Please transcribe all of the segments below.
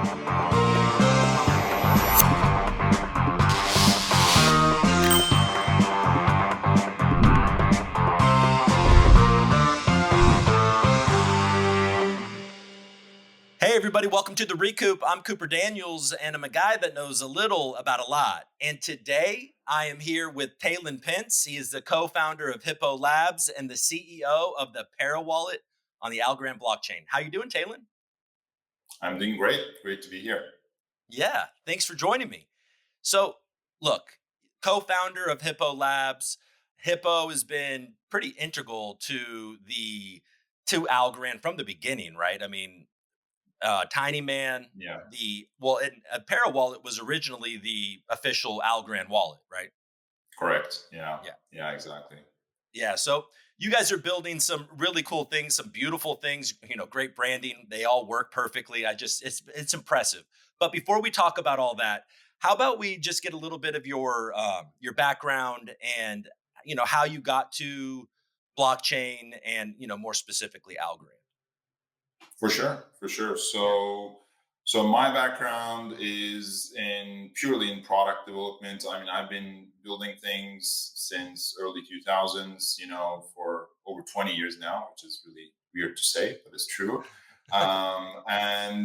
Hey everybody, welcome to the Recoup. I'm Cooper Daniels and I'm a guy that knows a little about a lot. And today I am here with Taylon Pince. He is the co-founder of Hipo Labs and the CEO of the Pera wallet on the Algorand blockchain. How you doing, Taylon? I'm doing great. Great to be here. Yeah, thanks for joining me. So, look, co-founder of Hipo Labs. Hippo has been pretty integral to Algorand from the beginning, right? I mean, Tinyman, Yeah, Pera wallet was originally the official Algorand wallet, right? correct. Yeah, Yeah. yeah, exactly. Yeah. So you guys are building some really cool things, some beautiful things, great branding. They all work perfectly. It's impressive. But before we talk about all that, how about we just get a little bit of your background and how you got to blockchain and more specifically Algorand. For sure, for sure. Yeah. So my background is in purely in product development. I mean, I've been building things since early 2000s, for over 20 years now, which is really weird to say, but it's true. I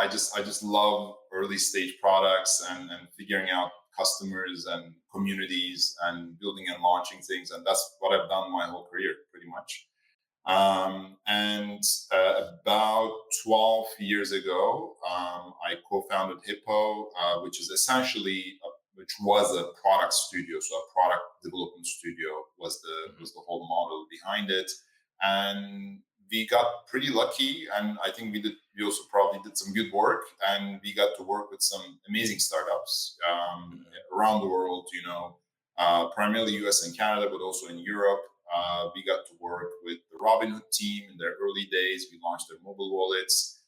just love early stage products and figuring out customers and communities and building and launching things. And that's what I've done my whole career, pretty much. About 12 years ago, I co-founded Hippo, which was a product studio. So a product development studio was the Mhm. was the whole model behind it, and we got pretty lucky. And I think we also probably did some good work, and we got to work with some amazing startups Mhm. around the world. Primarily US and Canada, but also in Europe. We got to work with the Robinhood team in their early days. We launched their mobile wallets.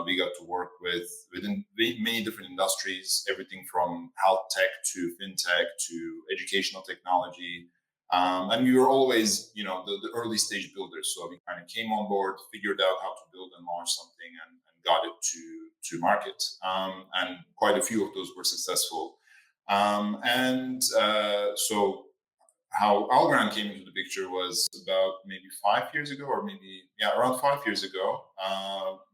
We got to work within many different industries, everything from health tech to fintech to educational technology. And we were always, the early stage builders. So we kind of came on board, figured out how to build and launch something, and got it to market. And quite a few of those were successful. So how Algorand came into the picture was about maybe 5 years ago, or maybe around 5 years ago.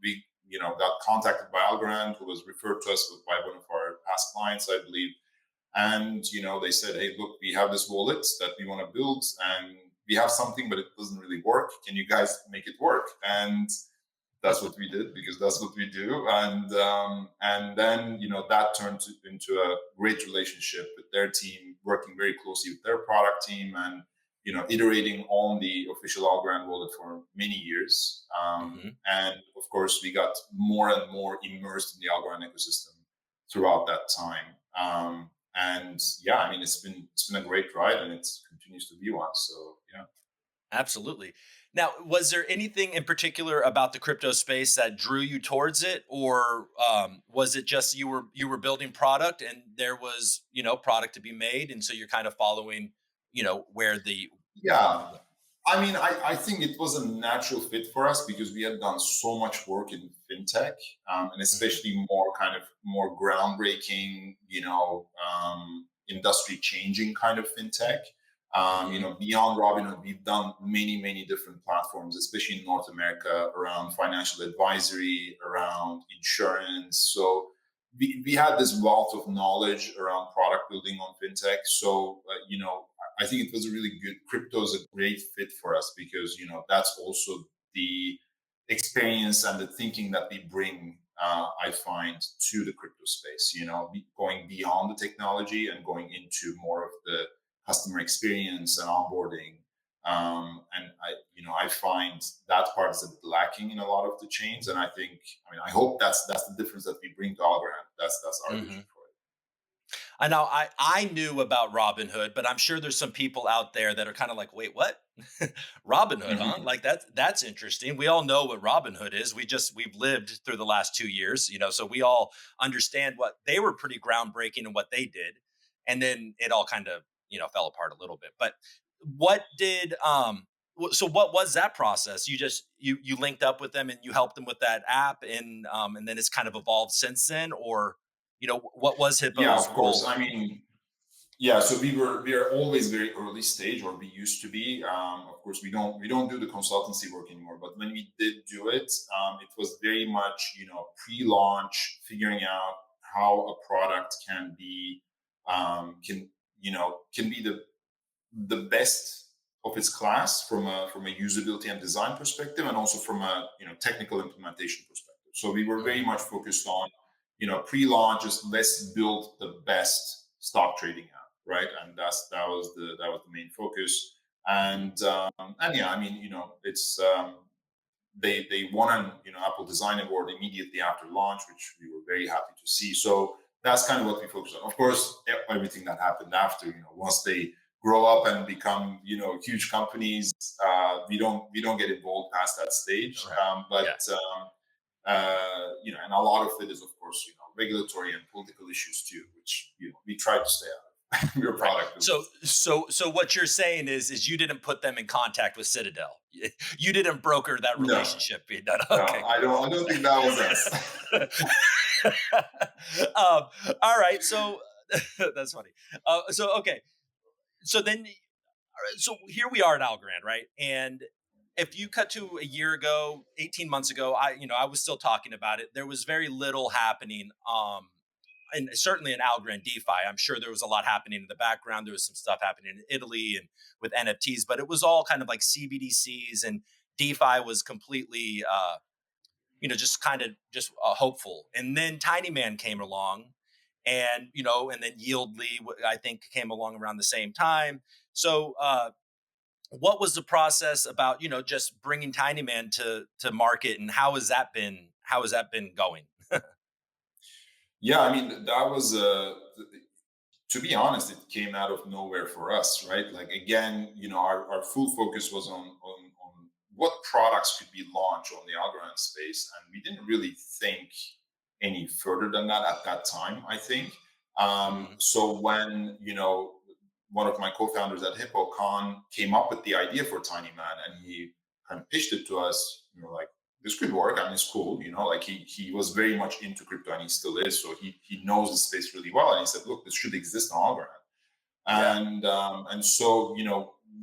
We got contacted by Algorand, who was referred to us by one of our past clients, I believe. And they said, "Hey, look, we have this wallet that we want to build, and we have something, but it doesn't really work. Can you guys make it work?" And that's what we did, because that's what we do. And then that turned into a great relationship with their team, working very closely with their product team, and iterating on the official Algorand wallet for many years. Mhm. And of course, we got more and more immersed in the Algorand ecosystem throughout that time. And yeah, I mean, it's been a great ride, and it continues to be one. So yeah. Absolutely. Now, was there anything in particular about the crypto space that drew you towards it, or was it just you were building product and there was product to be made, and so you're kind of following where the Yeah, yeah. I mean, I think it was a natural fit for us because we had done so much work in fintech, and Mhm. especially more groundbreaking, industry changing kind of fintech. Mhm. Beyond Robinhood, we've done many different platforms, especially in North America, around financial advisory, around insurance. So we had this wealth of knowledge around product building on fintech. So I think it was a really good. Crypto is a great fit for us because that's also the experience and the thinking that we bring. I find to the crypto space. Going beyond the technology and going into more of the customer experience and onboarding. And I find that part is a bit lacking in a lot of the chains. And I hope that's the difference that we bring to Algorand. That's our vision Mhm. for it. I know I knew about Robinhood, but I'm sure there's some people out there that are kind of like, wait, what? Robinhood, huh? Mhm. Like that's interesting. We all know what Robinhood is. We've lived through the last 2 years, so we all understand what they were pretty groundbreaking and what they did. And then it all kind of, fell apart a little bit. But what did So what was that process? You just you linked up with them and you helped them with that app, and then it's kind of evolved since then, or what was Yeah, Hippo's of course. role? I mean, yeah, so we are always very early stage, or we used to be. Of course, we don't do the consultancy work anymore. But when we did do it, it was very much pre-launch, figuring out how a product can be can be the best of its class from a usability and design perspective, and also from a technical implementation perspective. So we were very Mhm. much focused on pre-launch, just let's build the best stock trading app, right? And that was the main focus. Mhm. And yeah, I mean, it's they won an Apple Design Award immediately after launch, which we were very happy to see. So that's kind of what we focus on. Of course, everything that happened after, once they grow up and become huge companies, we don't get involved past that stage. Right. Yeah. And a lot of it is, of course, regulatory and political issues too, which we try to stay out of. We're a Right. product So business. so what you're saying is you didn't put them in contact with Citadel. You didn't broker that No, relationship. You done. no, Okay, I cool. don't. I don't think that was us. All right. So that's funny. So okay. So then, all right, so here we are at Algorand, right? And if you cut to a year ago, 18 months ago, I was still talking about it. There was very little happening. And certainly in Algorand DeFi, I'm sure there was a lot happening in the background. There was some stuff happening in Italy and with NFTs, but it was all kind of like CBDCs, and DeFi was completely, just kind of just hopeful. And then Tinyman came along, and then Yieldly, I think, came along around the same time. So, what was the process about, just bringing Tinyman to market, and how has that been going? Yeah, I mean, that was to be honest, it came out of nowhere for us, right? Like again, our full focus was on what products could be launched on the Algorand space, and we didn't really think any further than that at that time. I think. Mhm. So when one of my co-founders at Hippo, Khan, came up with the idea for Tinyman, and he kind of pitched it to us, like this could work. I mean, it's cool, like he was very much into crypto, and he still is. So he knows the space really well. And he said, look, this should exist on Algorand. Yeah. And so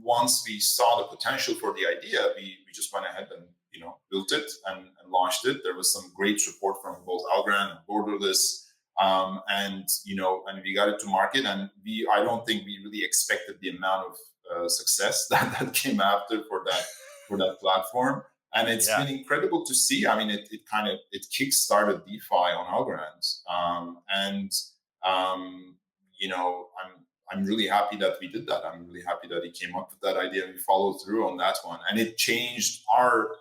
once we saw the potential for the idea, we just went ahead and built it and launched it. There was some great support from both Algorand and Borderless. And we got it to market, and I don't think we really expected the amount of success that came after for that platform. And it's Yeah. been incredible to see. I mean, it kick-started DeFi on Algorand. And I'm really happy that we did that. I'm really happy that he came up with that idea and we followed through on that one. And it changed our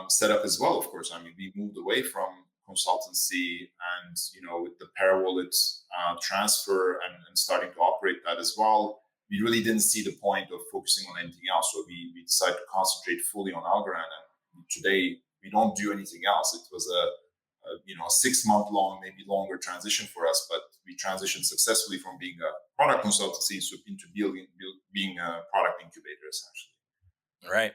setup as well. Of course, I mean, we moved away from consultancy, and with the Pera wallet transfer and starting to operate that as well, we really didn't see the point of focusing on anything else. So we decided to concentrate fully on Algorand. And today we don't do anything else. It was a 6 month long, maybe longer transition for us, but we transitioned successfully from being a product consultancy into being a product incubator, essentially. Right.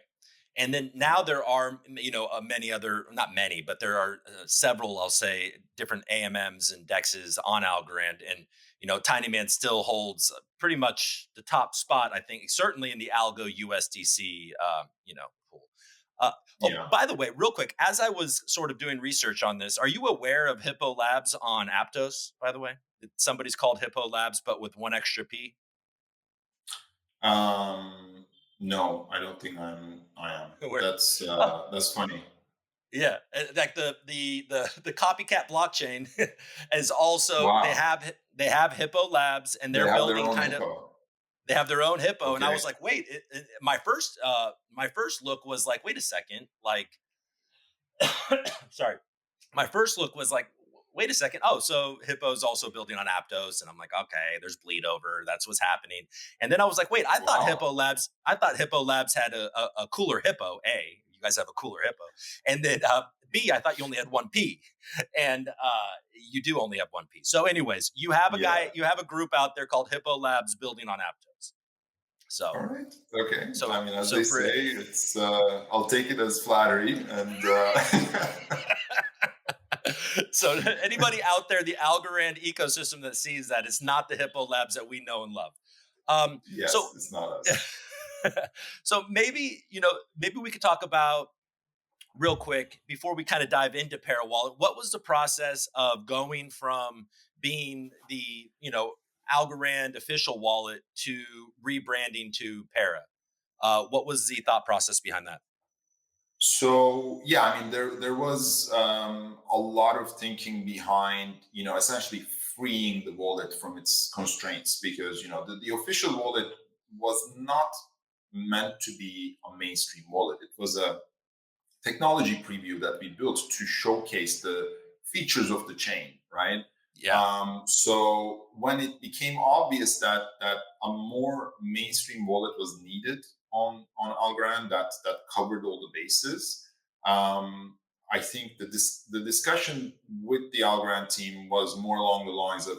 And then now there are, many other, not many, but there are several, I'll say, different AMMs and DEXs on Algorand. And, Tinyman still holds pretty much the top spot, I think, certainly in the Algo USDC, pool. Oh, Yeah. by the way, real quick, as I was sort of doing research on this, are you aware of Hippo Labs on Aptos, by the way? Somebody's called Hippo Labs, but with one extra P. No, I don't think I am. Where? That's funny. Yeah, like the copycat blockchain is also Wow. they have Hippo Labs, and They they're have their building own kind of info. they have their own Hippo, and I Okay. was like, wait, my first look was like, wait a second, like, sorry, my first look was like, wait a second. Oh, so Hippo's also building on Aptos. And I'm like, okay, there's bleed over. That's what's happening. And then I was like, wait, Wow. I thought Hippo Labs had a cooler Hippo. A, you guys have a cooler Hippo. And then B, I thought you only had one P. And you do only have one P. So, anyways, Yeah. you have a group out there called Hippo Labs building on Aptos. So, All right. Okay. so, I mean, as so they for say, it's I'll take it as flattery, and so anybody out there, the Algorand ecosystem that sees that, it's not the Hippo Labs that we know and love. So, yes, it's not us. so maybe maybe we could talk about real quick before we kind of dive into Pera Wallet. What was the process of going from being the Algorand official wallet to rebranding to Pera? What was the thought process behind that? So yeah, I mean, there was a lot of thinking behind, essentially freeing the wallet from its constraints, because the official wallet was not meant to be a mainstream wallet. It was a technology preview that we built to showcase the features of the chain, right? Yeah. So when it became obvious that a more mainstream wallet was needed on Algorand that covered all the bases, I think that the discussion with the Algorand team was more along the lines of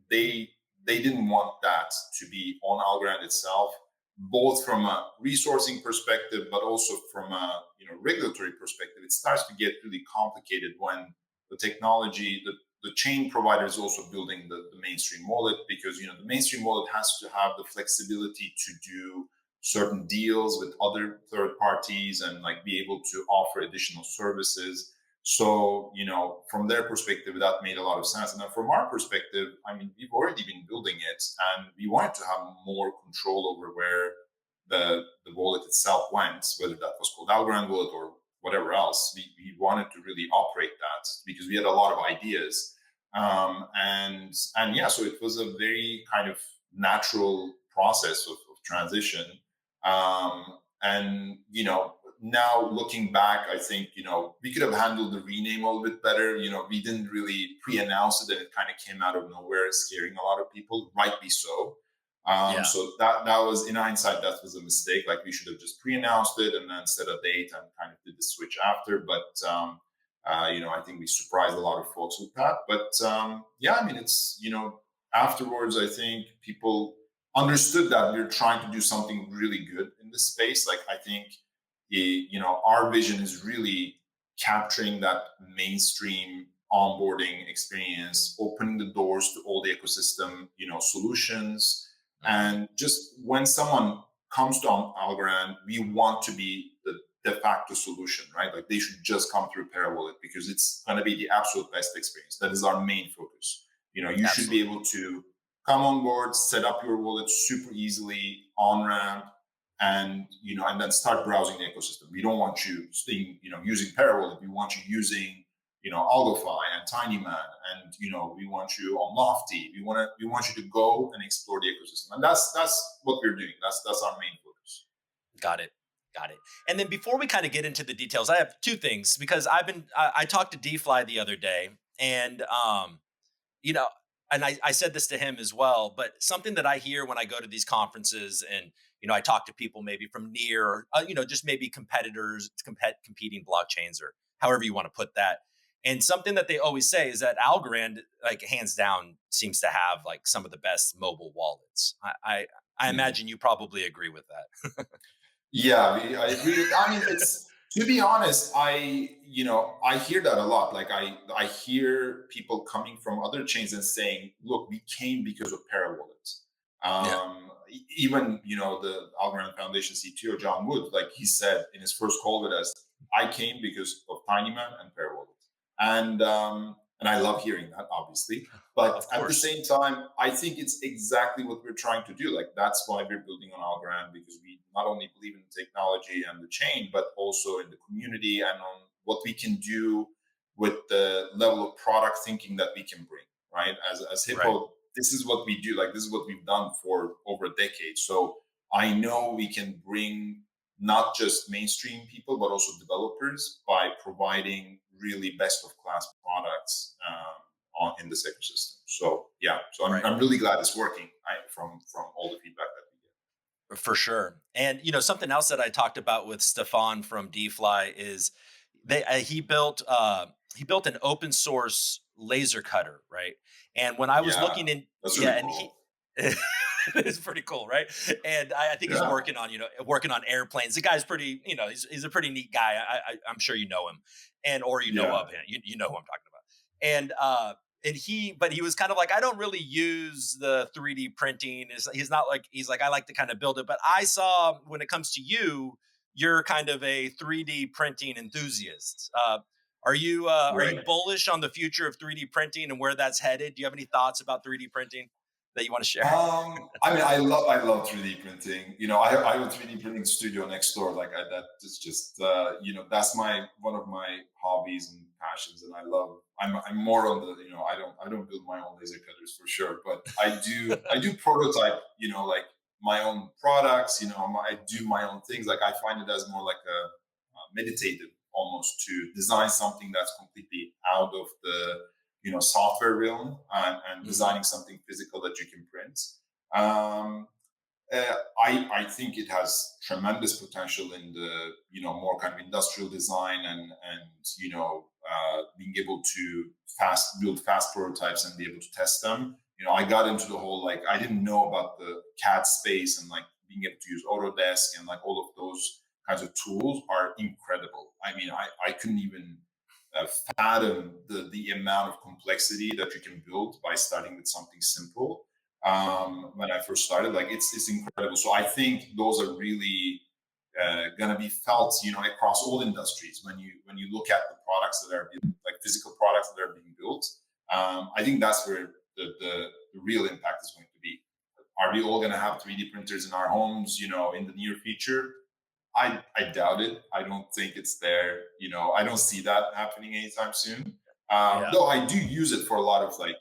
they they didn't want that to be on Algorand itself, both from a resourcing perspective, but also from a regulatory perspective. It starts to get really complicated when the technology, the chain provider is also building the mainstream wallet, because the mainstream wallet has to have the flexibility to do certain deals with other third parties and like be able to offer additional services. So, from their perspective, that made a lot of sense. And then from our perspective, I mean, we've already been building it and we wanted to have more control over where the wallet itself went, whether that was called Algorand Wallet or whatever else. We wanted to really operate that because we had a lot of ideas. And yeah, so it was a very kind of natural process of transition. And now looking back, I think we could have handled the rename a little bit better. We didn't really pre-announce it, and it kind of came out of nowhere, scaring a lot of people, rightly so. Yeah. So that was, in hindsight, that was a mistake. Like, we should have just pre-announced it and then set a date and kind of did the switch after. But I think we surprised a lot of folks with that. But yeah, I mean, it's afterwards, I think people understood that we're trying to do something really good in this space. Like, I think our vision is really capturing that mainstream onboarding experience, opening the doors to all the ecosystem solutions. Hmm. And just when someone comes to Algorand, we want to be the de facto solution, right? Like, they should just come through Pera Wallet because it's going to be the absolute best experience. That is our main focus. You should be Absolutely. able to come on board, set up your wallet super easily on ramp, and and then start browsing the ecosystem. We don't want you staying, using Pera Wallet. We want you using AlgoFi and Tinyman, and we want you on Lofty. We want you to go and explore the ecosystem, and that's what we're doing. That's our main focus. Got it. Got it. And then before we kind of get into the details, I have two things because I talked to DFly the other day, and you know, and I said this to him as well, but something that I hear when I go to these conferences and, I talk to people maybe from near, just maybe competitors, competing blockchains or however you want to put that. And something that they always say is that Algorand, like hands down, seems to have like some of the best mobile wallets. I Mhm. imagine you probably agree with that. Yeah, I agree with. I mean, it's to be honest, I hear that a lot. Like, I hear people coming from other chains and saying, "Look, we came because of Pera Wallet." Yeah. Even the Algorand Foundation CTO John Wood, like he said in his first call with us, "I came because of Tinyman and Pera Wallet," and I love hearing that, obviously. But Of at the course. same time, I think it's exactly what we're trying to do. Like, that's why we're building on Algorand, because we not only believe in the technology and the chain, but also in the community and on what we can do with the level of product thinking that we can bring. Right? As Right. Hippo, this is what we do. Like, this is what we've done for over a decade. So I know we can bring not just mainstream people, but also developers by providing really best of class products in this ecosystem. So yeah, so I'm, Right. I'm really glad it's working, from all the feedback that we get. For sure. And something else that I talked about with Stefan from DFly is he built an open source laser cutter, right? And when I was Yeah, looking in that's yeah, really and he cool. It's pretty cool, right? And I think he's Yeah, working on, working on airplanes. The guy's pretty, he's a pretty neat guy. I'm sure you know him, and or you know yeah, of him. You know who I'm talking about. But he was kind of like, I don't really use the 3D printing. He's not like, he's like, I like to kind of build it. But I saw when it comes to you, you're kind of a 3D printing enthusiast. Are you right. bullish on the future of 3D printing and where that's headed? Do you have any thoughts about 3D printing that you want to share? I mean, I love 3D printing. I have a 3D printing studio next door. That is just that's my one of my hobbies and passions, and I'm more on the I don't build my own laser cutters for sure, but I do prototype like my own products. I do my own things. Like I find it as more like a meditative almost to design something that's completely out of the software realm and Hmm. designing something physical that you can print. Um, I think it has tremendous potential in the more kind of industrial design and being able to build fast prototypes and be able to test them. I got into the whole like I didn't know about the CAD space and like being able to use Autodesk and like all of those kinds of tools are incredible. I mean, I couldn't even uh, fathom the amount of complexity that you can build by starting with something simple. When I first started, like it's incredible. So I think those are really going to be felt, across all industries. When you look at the products that are being, like physical products that are being built, I think that's where the real impact is going to be. Are we all going to have 3D printers in our homes, in the near future? I doubt it. I don't think it's there. I don't see that happening anytime soon. Yeah. Though I do use it for a lot of like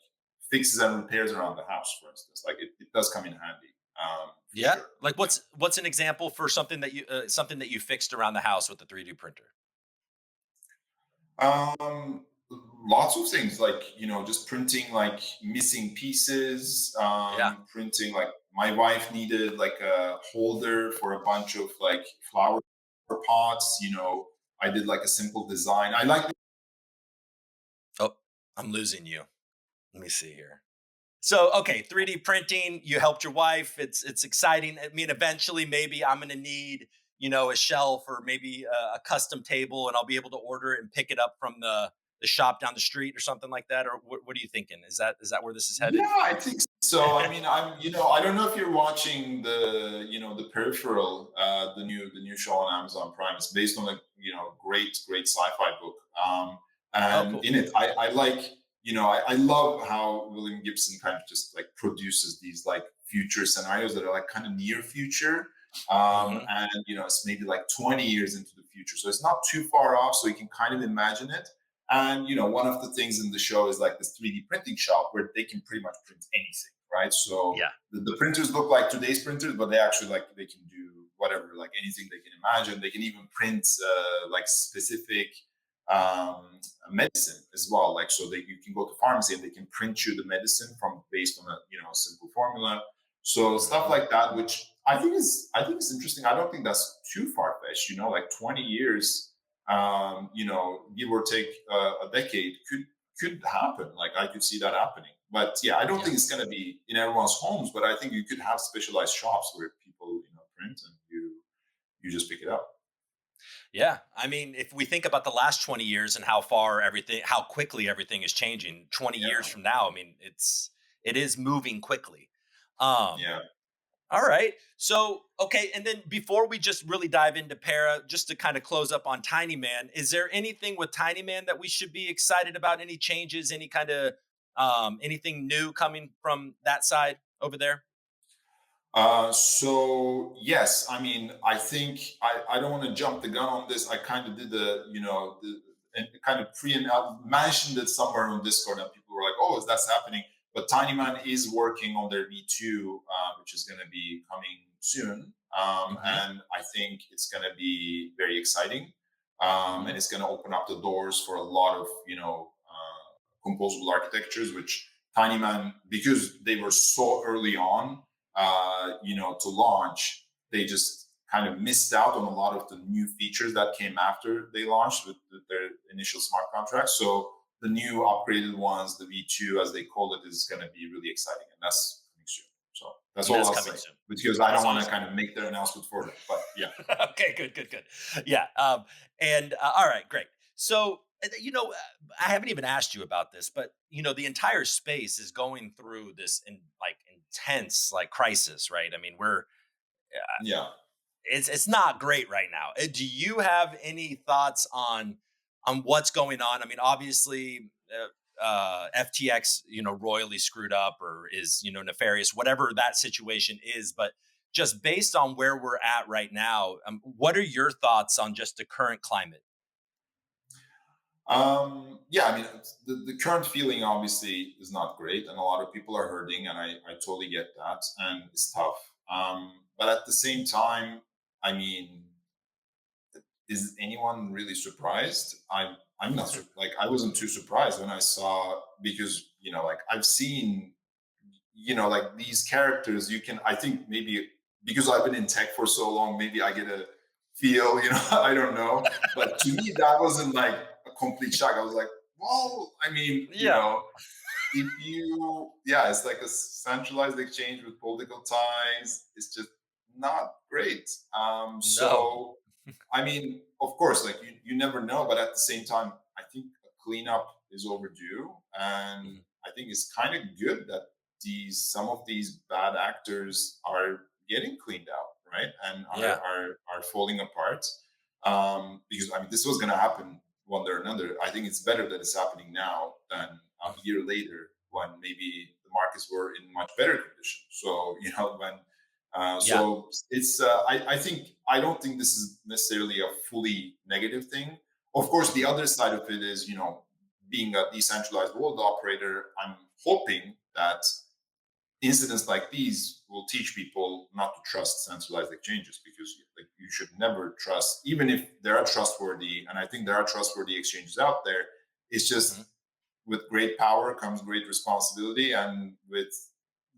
fixes and repairs around the house, for instance. Like it does come in handy, for Yeah. sure. Like Yeah. what's an example for something that you fixed around the house with the 3D printer? Um, Lots of things like just printing like missing pieces. Yeah. Printing like my wife needed like a holder for a bunch of like flower pots. I did like a simple design. I like Oh, I'm losing you. Let me see here. So, okay, 3D printing, you helped your wife. It's exciting. I mean, eventually maybe I'm going to need, a shelf or maybe a custom table and I'll be able to order it and pick it up from the shop down the street or something like that, or what are you thinking? Is that where this is headed? Yeah, I think so. I mean, I don't know if you're watching the Peripheral, the new show on Amazon Prime. It's based on a, great sci-fi book. Oh, And cool. in it, I like, I love how William Gibson kind of just like produces these like future scenarios that are like kind of near future. Hmm. And it's maybe like 20 years into the future. So it's not too far off. So you can kind of imagine it. And one of the things in the show is like this 3D printing shop where they can pretty much print anything, right? So Yeah. the printers look like today's printers, but they actually like they can do whatever, like anything they can imagine. They can even print like specific medicine as well. Like so, you can go to pharmacy and they can print you the medicine from based on a simple formula. So stuff Hmm. like that, which I think is interesting. I don't think that's too far fetched. Like 20 years give or take a decade could happen. Like I could see that happening. But yeah, I don't Yeah. think it's going to be in everyone's homes. But I think you could have specialized shops where people print and you just pick it up. Yeah. I mean, if we think about the last 20 years and how quickly everything is changing, 20 years Yeah, from now, I mean, it is moving quickly. Um, yeah. all right. So, okay. And then before we just really dive into Para, just to kind of close up on Tinyman, is there anything with Tinyman that we should be excited about? Any changes, any kind of anything new coming from that side over there? So yes, I mean, I think I don't want to jump the gun on this. I kind of did and kind of mentioned it somewhere on Discord, and people were like, "Oh, is that happening?" But Tinyman is working on their V2, which is going to be coming soon, Hmm. and I think it's going to be very exciting, Hmm. and it's going to open up the doors for a lot of composable architectures, which Tinyman, because they were so early on to launch, they just kind of missed out on a lot of the new features that came after they launched with their initial smart contracts. So the new upgraded ones, the V2 as they call it, is going to be really exciting, and that's coming soon. So That's And all that's I'll coming say, soon. because I don't So want to kind of make their announcement for them. But yeah, okay, good, good, good. Yeah. And all right, great. So, I haven't even asked you about this, but the entire space is going through this like intense like crisis, right? I mean, yeah. it's not great right now. Do you have any thoughts on what's going on? I mean, obviously, FTX, royally screwed up or is nefarious, whatever that situation is. But just based on where we're at right now, what are your thoughts on just the current climate? Yeah, I mean, the current feeling obviously is not great, and a lot of people are hurting, and I totally get that, and it's tough. But at the same time, I mean, is anyone really surprised? I'm not like I wasn't too surprised when I saw, because like I've seen, like these characters. You can, I think maybe because I've been in tech for so long, maybe I get a feel. I don't know, but to me that wasn't like a complete shock. I was like, well, I mean, Yeah. if you, yeah, it's like a centralized exchange with political ties. It's just not great. No. So I mean, of course, like you never know, but at the same time, I think a cleanup is overdue, and Mhm. I think it's kind of good that some of these bad actors are getting cleaned out, right, and are Yeah. are falling apart. Because I mean, this was going to happen one day or another. I think it's better that it's happening now than a Mhm. year later when maybe the markets were in much better condition. So when Yeah. so it's I think I don't think this is necessarily a fully negative thing. Of course, the Mhm. other side of it is, being a decentralized world operator, I'm hoping that incidents like these will teach people not to trust centralized exchanges, because like you should never trust, even if there are trustworthy, and I think there are trustworthy exchanges out there. It's Mhm. just, with great power comes great responsibility, and with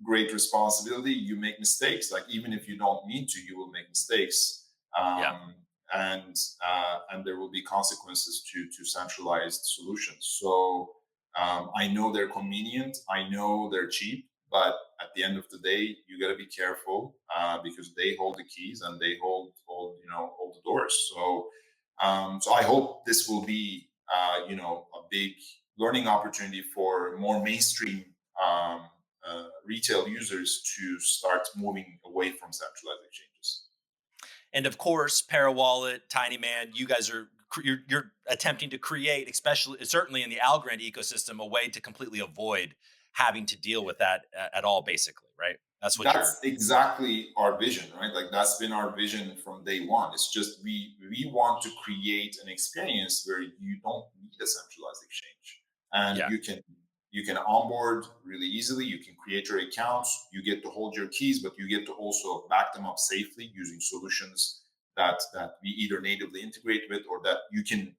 great responsibility you make mistakes. Like even if you don't mean to, you will make mistakes, Yeah. and there will be consequences to centralized solutions. So I know they're convenient, I know they're cheap, but at the end of the day you got to be careful, because they hold the keys and they hold the doors. So I hope this will be, a big learning opportunity for more mainstream retail users to start moving away from centralized exchanges. And of course, Pera Wallet, Tinyman, you guys are you're attempting to create, especially certainly in the Algorand ecosystem, a way to completely avoid having to deal with that at all. Basically, right? That's what you're. That's exactly our vision, right? Like that's been our vision from day one. It's just we want to create an experience where you don't need a centralized exchange, and Yeah. you can onboard really easily. You can create your accounts. You get to hold your keys, but you get to also back them up safely using solutions that we either natively integrate with, or that you can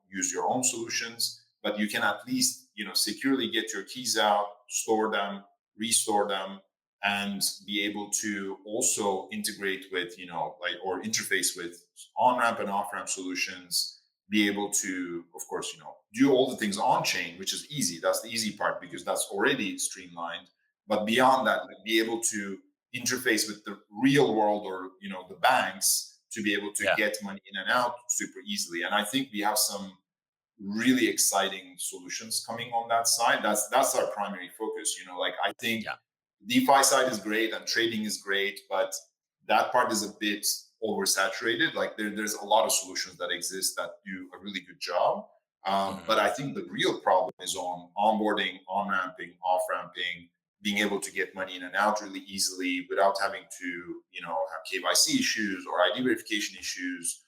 use your own solutions. But you can at least securely get your keys out, store them, restore them, and be able to also integrate with, like, or interface with on ramp and off ramp solutions. Be able to, of course, do all the things on chain, which is easy. That's the easy part because that's already streamlined. But beyond that, like, be able to interface with the real world, or the banks, to be able to Yeah. get money in and out super easily. And I think we have some really exciting solutions coming on that side. That's our primary focus. Like I think Yeah. DeFi side is great and trading is great, but that part is a bit oversaturated. Like there's a lot of solutions that exist that do a really good job. Hmm. But I think the real problem is on onboarding, on ramping, off ramping, being able to get money in and out really easily without having to, have KYC issues or ID verification issues.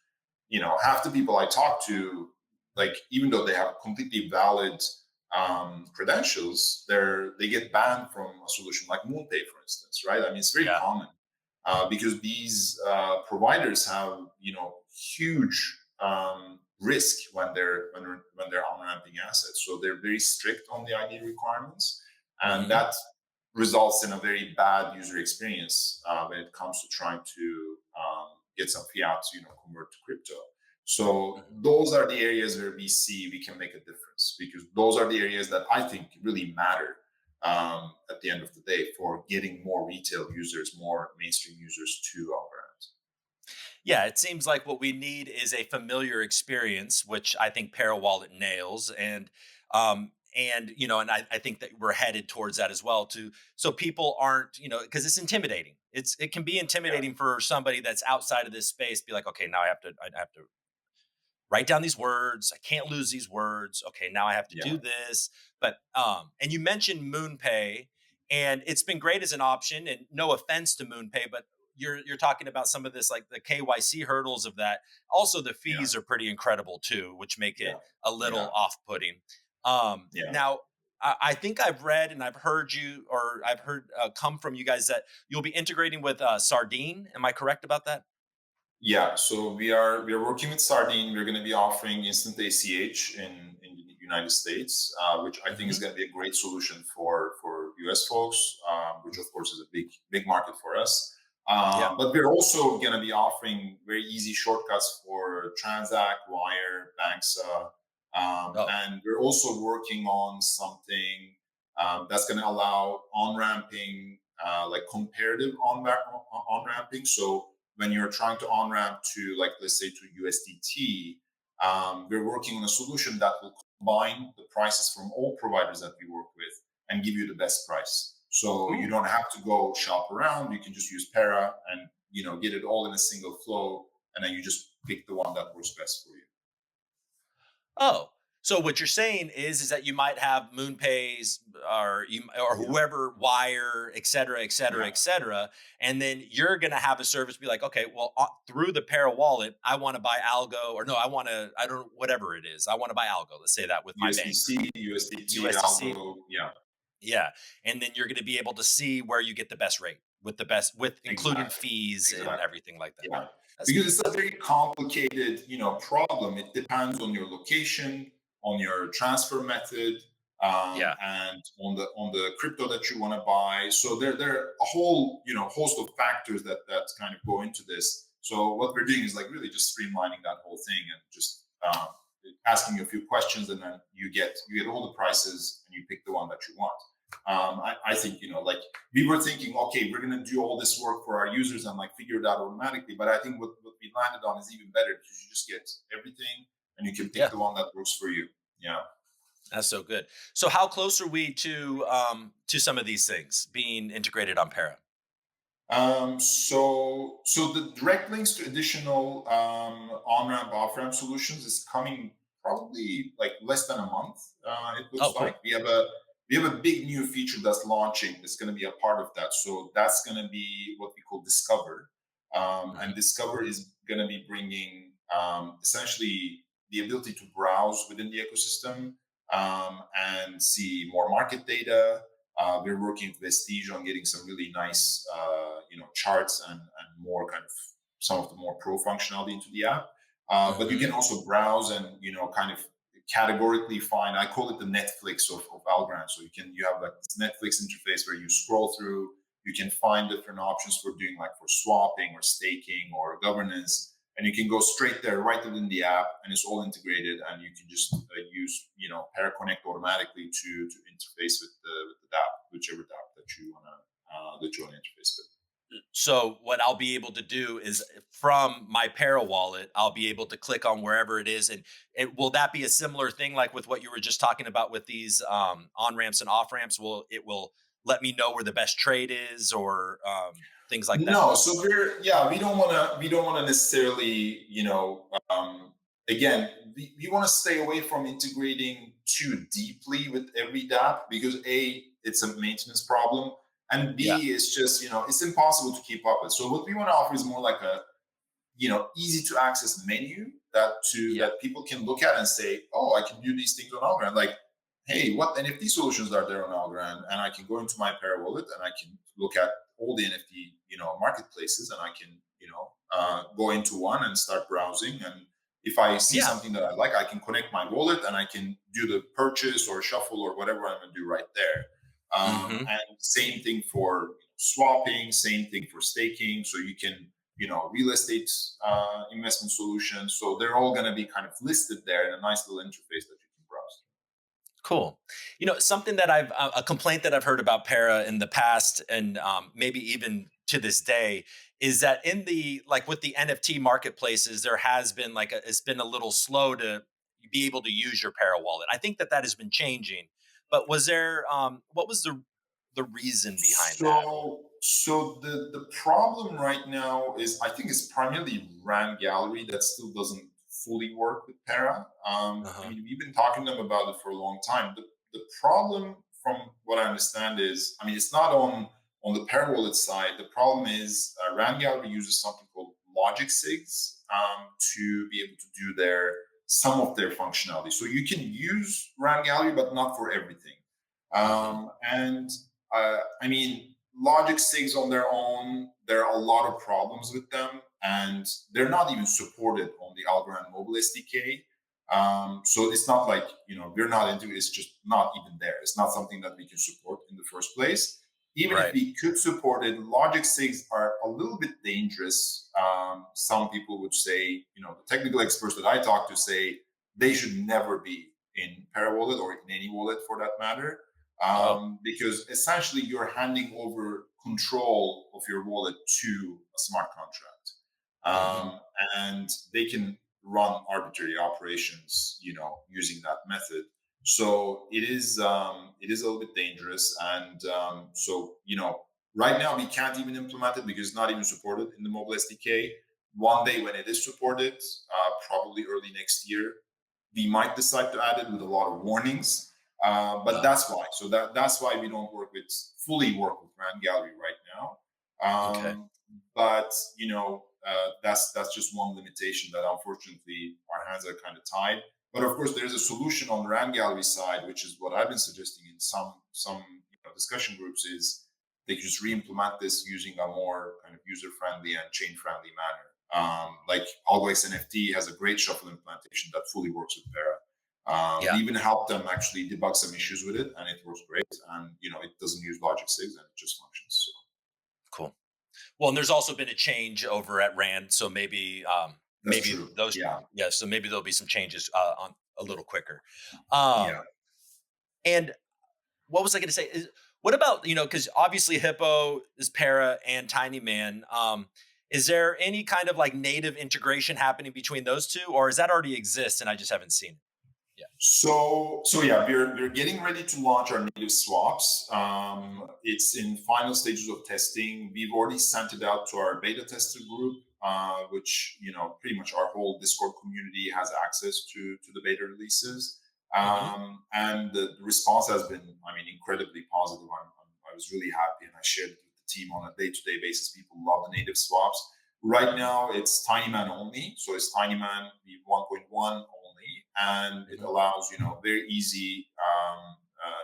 Half the people I talk to, like even though they have completely valid credentials, they get banned from a solution like MoonPay, for instance, right? I mean, it's very Yeah. common, because these providers have huge risk when they're on ramping assets, so they're very strict on the ID requirements, and Hmm. that results in a very bad user experience when it comes to trying to get some fiat, convert to crypto. So Hmm. those are the areas where we see we can make a difference, because those are the areas that I think really matter. at the end of the day for getting more retail users, more mainstream users to our brand. Yeah, it seems like what we need is a familiar experience, which I think Pera Wallet nails, and and I think that we're headed towards that as well too. So people aren't, because it's intimidating. It can be Yeah, intimidating for somebody that's outside of this space. Be like, okay, now I have to write down these words. I can't lose these words. Okay, now I have to yeah, do this. But and you mentioned MoonPay, and it's been great as an option. And no offense to MoonPay, but you're talking about some of this like the KYC hurdles of that. Also, the yeah, fees are pretty incredible too, which make it yeah, a yeah, little off-putting. yeah. Now, I think I've read and I've heard you, or I've heard come from you guys that you'll be integrating with Sardine. Am I correct about that? Yeah, so we are working with Sardine. We're going to be offering instant ACH in the United States, which I think is Hmm. going to be a great solution for US folks, which of course is a big market for us. Yeah. But we're also going to be offering very easy shortcuts for Transact, Wire, Banksa, Oh. and we're also working on something that's going to allow on ramping, like comparative on ramping. So when you're trying to on ramp to, like, let's say to USDT, we're working on a solution that will combine the prices from all providers that we work with and give you the best price. So you Ooh. don't have to go shop around. You can just use Pera and get it all in a single flow, and then you just pick the one that works best for you. Oh, so what you're saying is that you might have MoonPays or Yeah, whoever Wire, et cetera, et cetera, yeah, et cetera, and then you're gonna have a service be like, okay, well, through the Para wallet, I want to buy Algo, or no, I don't whatever it is, I want to buy Algo. Let's say that with my bank or USDC, USDT, USDC, Algo. Yeah, yeah, and then you're gonna be able to see where you get the best rate with including exactly, fees and exactly. everything like that. Yeah, That's because it's a very complicated, problem. It depends on your location, on your transfer method, yeah, and on the crypto that you want to buy. So there are a whole, host of factors that kind of go into this. So what we're doing is like really just streamlining that whole thing and just asking you a few questions, and then you get all the prices and you pick the one that you want. I think, like, we were thinking, okay, we're going to do all this work for our users and like figure it out automatically. But I think what we landed on is even better because you just get everything and you can pick yeah. the one that works for you. Yeah. That's so good. So how close are we to some of these things being integrated on Para? So the direct links to additional on ramp, off ramp solutions is coming probably like less than a month. It Oh, looks like cool. we have a big new feature that's launching. That's going to be a part of that. So that's going to be what we call Discover, and Mhm. Discover is going to be bringing essentially the ability to browse within the ecosystem, and see more market data. We're working with Vestige on getting some really nice, charts and more kind of some of the more pro functionality into the app. But you Mhm. can also browse and kind of categorically find. I call it the Netflix of Algorand. So you have like this Netflix interface where you scroll through. You can find different options for doing, like, for swapping or staking or governance, and you can go straight there right within the app, and it's all integrated, and you can just use Pair Connect automatically to interface with the DApp, whichever DApp that you want to interface with. So what I'll be able to do is from my Para wallet, I'll be able to click on wherever it is, and will that be a similar thing like with what you were just talking about with these on ramps and off ramps? Will let me know where the best trade is, or things like that? No, so we don't want to necessarily, again, we want to stay away from integrating too deeply with every DApp because A, it's a maintenance problem, and Yeah, B, it's just, it's impossible to keep up with. So what we want to offer is more like a, easy to access menu yeah. that people can look at and say, oh, I can do these things on Algorand. Like, hey, what NFT solutions are there on Algorand? And I can go into my Pera wallet and I can look at all the NFT, marketplaces, and I can, go into one and start browsing. And if I see Yeah. something that I like, I can connect my wallet and I can do the purchase or shuffle or whatever I'm going to do right there. Hmm. And same thing for swapping, same thing for staking. So you can, real estate investment solutions. So they're all going to be kind of listed there in a nice little interface that you can browse. Cool. Something that a complaint that I've heard about Para in the past, and maybe even to this day, is that in the like with the NFT marketplaces, there has been it's been a little slow to be able to use your Para wallet. I think that that has been changing, but what was the reason behind that? So the problem right now is, I think it's primarily Rand Gallery that still doesn't fully work with Pera. Uh I huh. mean, we've been talking to them about it for a long time. The problem, from what I understand, is, I mean, it's not on the Pera wallet side. The problem is Rand Gallery uses something called Logic Sigs to be able to do their some of their functionality. So you can use Rand Gallery, but not for everything. Hmm. And I mean, Logic SIGs on their own, there are a lot of problems with them, and they're not even supported on the Algorand mobile SDK. So it's not like, we're not into it, it's just not even there. It's not something that we can support in the first place. Even if Right. we could support it, Logic SIGs are a little bit dangerous. Some people would say, the technical experts that I talk to say they should never be in Pera wallet or in any wallet for that matter, Oh. because essentially you're handing over control of your wallet to a smart contract, Hmm. um, and they can run arbitrary operations, using that method. So it is a little bit dangerous, and right now we can't even implement it because it's not even supported in the mobile SDK. One day when it is supported, probably early next year, we might decide to add it with a lot of warnings. But Oh. that's why. So that's why we don't fully work with Rand Gallery right now. Okay. But that's just one limitation that unfortunately our hands are kind of tied. But of course, there's a solution on the Rand Gallery side, which is what I've been suggesting in some discussion groups, is they could just re-implement this using a more kind of user-friendly and chain-friendly manner. Like Always NFT has a great shuffle implementation that fully works with Pera. We Yeah. even helped them actually debug some issues with it, and it works great. And it doesn't use Logic 6, and it just functions. So Cool. Well, and there's also been a change over at Rand, so that's maybe true. those Yeah, yeah, so maybe there'll be some changes on a little quicker. yeah, Um, and what was I going to say? What about because obviously Hippo is Para and Tinyman. Is there any kind of like native integration happening between those two, or does that already exist and I just haven't seen it? Yeah. So yeah, we're getting ready to launch our native swaps. It's in final stages of testing. We've already sent it out to our beta tester group, which pretty much our whole Discord community has access to the beta releases. Hmm. And the response has been, I mean, incredibly positive. I was really happy, and I shared it with the team on a day-to-day basis. People love the native swaps. Right Hmm. now, it's Tinyman only, so it's Tinyman v1.1 only, and it Hmm. allows very easy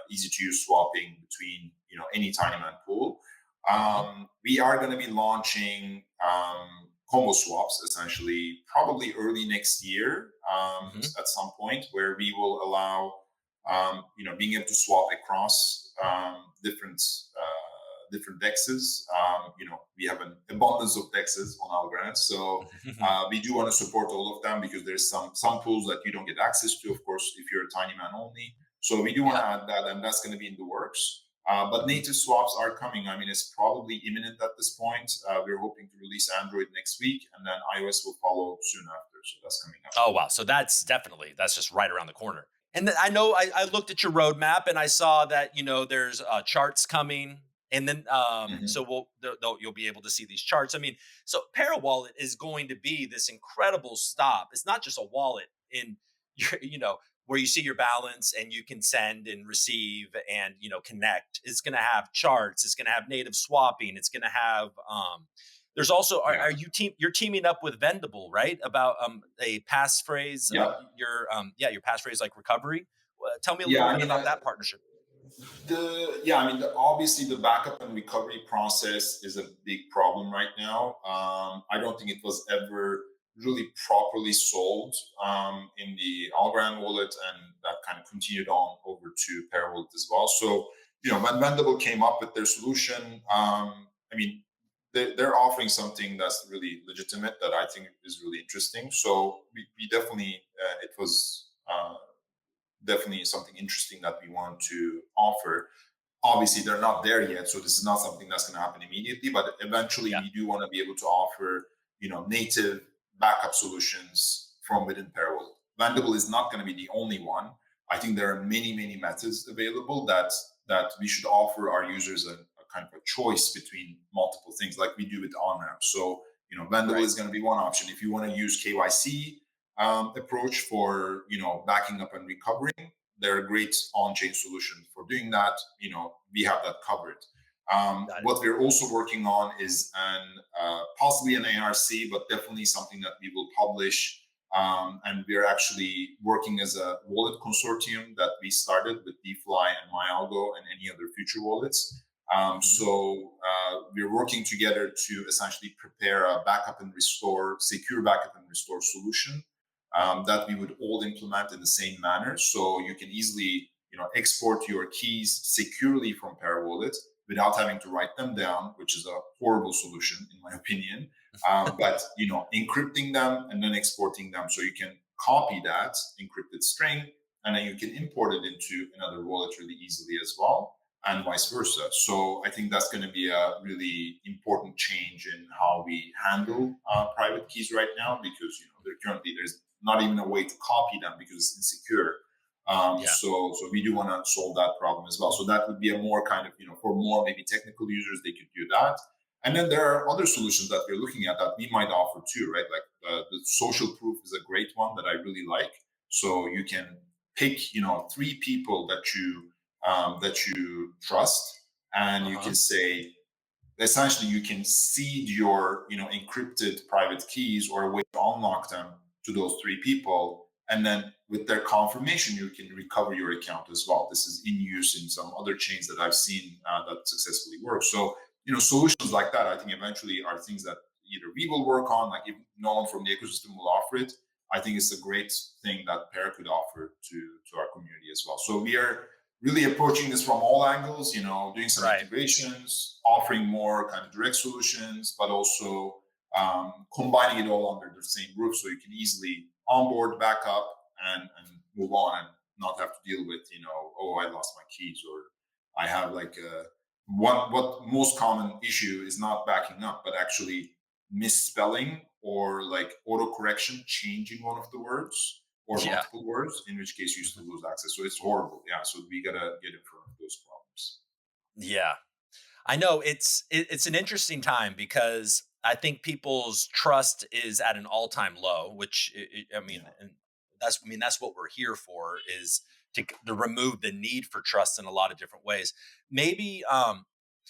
to use swapping between any Tinyman pool. Hmm. We are going to be launching combo swaps essentially probably early next year, Hmm. at some point, where we will allow being able to swap across different dexes. We have an abundance of dexes on Algorand, so we do want to support all of them because there's some pools that you don't get access to, of course, if you're a Tinyman only. So we do want Yeah. to add that, and that's going to be in the works. But Hmm. native swaps are coming. I mean, it's probably imminent at this point. We're hoping to release Android next week, and then iOS will follow soon after. So that's coming up. Oh wow, so that's just right around the corner. And then I know I looked at your roadmap and I saw that there's charts coming, and then Mhm. so you'll be able to see these charts. I mean, so Para Wallet is going to be this incredible stop. It's not just a wallet in your where you see your balance and you can send and receive and connect. It's going to have charts. It's going to have native swapping. It's going to have there's also Yeah. are you're teaming up with Vendible, right? About a passphrase, Yeah. your passphrase like recovery. Tell me a Yeah. little I bit mean, about that partnership. obviously the backup and recovery process is a big problem right now. I don't think it was ever really properly solved in the Algorand wallet, and that kind of continued on over to Pera wallet as well. So when Vendible came up with their solution, I mean, they're offering something that's really legitimate that I think is really interesting. So we definitely, it was definitely something interesting that we want to offer. Obviously, they're not there yet, so this is not something that's going to happen immediately. But eventually, Yeah. we do want to be able to offer, native backup solutions from within Parallel. Vendible is not going to be the only one. I think there are many, many methods available that we should offer our users a kind of a choice between multiple things, like we do with on-ramp. So, Vendible Right. is going to be one option. If you want to use KYC approach for, backing up and recovering, they're a great on-chain solution for doing that. We have that covered. Got it. What we're also working on is possibly an ARC, but definitely something that we will publish. And we're actually working as a wallet consortium that we started with DeFi and MyAlgo and any other future wallets. Mhm. We're working together to essentially prepare a backup and restore, secure backup and restore solution that we would all implement in the same manner. So you can easily, export your keys securely from Pera Wallet without having to write them down, which is a horrible solution in my opinion. But encrypting them and then exporting them, so you can copy that encrypted string and then you can import it into another wallet really easily as well, and vice versa. So I think that's going to be a really important change in how we handle private keys right now, because there's not even a way to copy them because it's insecure. Yeah. So we do want to solve that problem as well. So that would be a more kind of, for more maybe technical users, they could do that. And then there are other solutions that we're looking at that we might offer too, right? Like the social proof is a great one that I really like. So you can pick, 3 people that you trust, and you Uh-huh. can say, essentially you can seed your encrypted private keys or a way to unlock them to those 3 people, and then with their confirmation you can recover your account as well. This is in use in some other chains that I've seen that successfully work. So solutions like that, I think, eventually are things that either we will work on, like if no one from the ecosystem will offer it. I think it's a great thing that Pair could offer to our community as well. So we are really approaching this from all angles, doing some Right. integrations, offering more kind of direct solutions, but also combining it all under the same roof so you can easily onboard, back up, and move on and not have to deal with, oh, I lost my keys, or I have like what most common issue is not backing up, but actually misspelling or like autocorrection, changing one of the words or Yeah. multiple words, in which case you Mhm. still lose access. So it's horrible. Yeah. So we gotta get in front of those problems. Yeah. I know it's an interesting time because I think people's trust is at an all-time low, which I mean, Yeah. and that's what we're here for, is to remove the need for trust in a lot of different ways. Maybe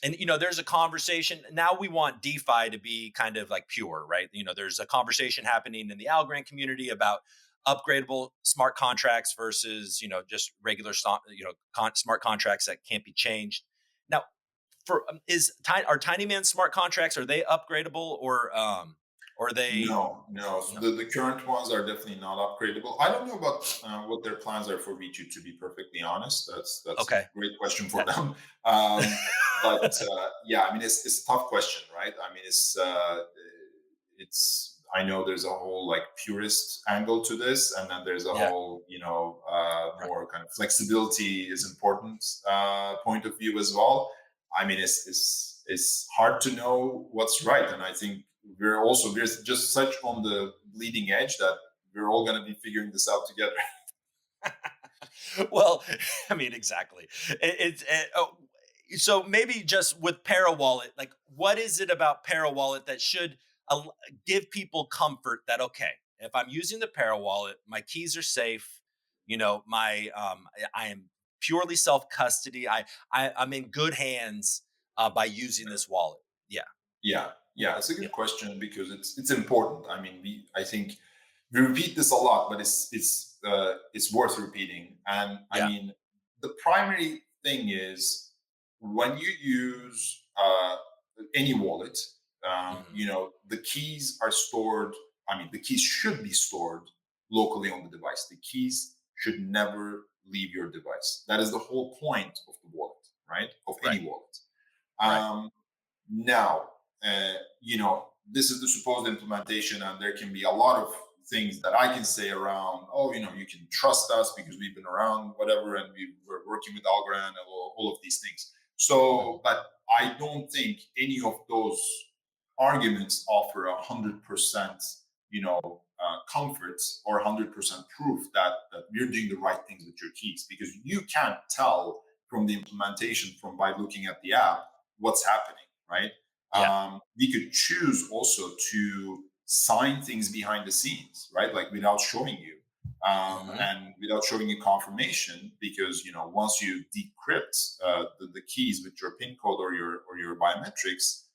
and there's a conversation now. We want DeFi to be kind of like pure, right? There's a conversation happening in the Algorand community about upgradable smart contracts versus just regular smart contracts that can't be changed. Now, for are Tinyman smart contracts, are they upgradable, or are they No, no. So no? the current ones are definitely not upgradable. I don't know about what their plans are for V2. To be perfectly honest, that's a Okay. great question for That- them. But yeah, I mean, it's a tough question, right? I mean, it's. I know there's a whole like purist angle to this, and then there's a yeah. whole Right. more kind of flexibility is important point of view as well. I mean, it's hard to know what's right, and I think we're just such on the bleeding edge that we're all going to be figuring this out together. Well, I mean, exactly. So maybe just with Para Wallet, like, what is it about Para Wallet that should give people comfort that, okay, if I'm using the Para Wallet, my keys are safe. I am purely self custody. I'm in good hands by using this wallet. Yeah. Yeah, it's a Yeah. good question because it's important. I mean, I think we repeat this a lot, but it's worth repeating. And I Yeah. mean, the primary thing is when you use any wallet, Hmm. the keys are stored. I mean, the keys should be stored locally on the device. The keys should never leave your device. That is the whole point of the wallet, right? Of Right. any wallet. Right. Um, Now, this is the supposed implementation, and there can be a lot of things that I can say around, oh, you can trust us because we've been around, whatever, and we're working with Algorand and all of these things. So, but I don't think any of those arguments offer 100%, comfort or 100% proof that you're doing the right things with your keys, because you can't tell from the implementation from by looking at the app what's happening, right? Yeah. We could choose also to sign things behind the scenes, right? Like without showing you, Hmm. and without showing you confirmation, because once you decrypt the keys with your PIN code or your biometrics,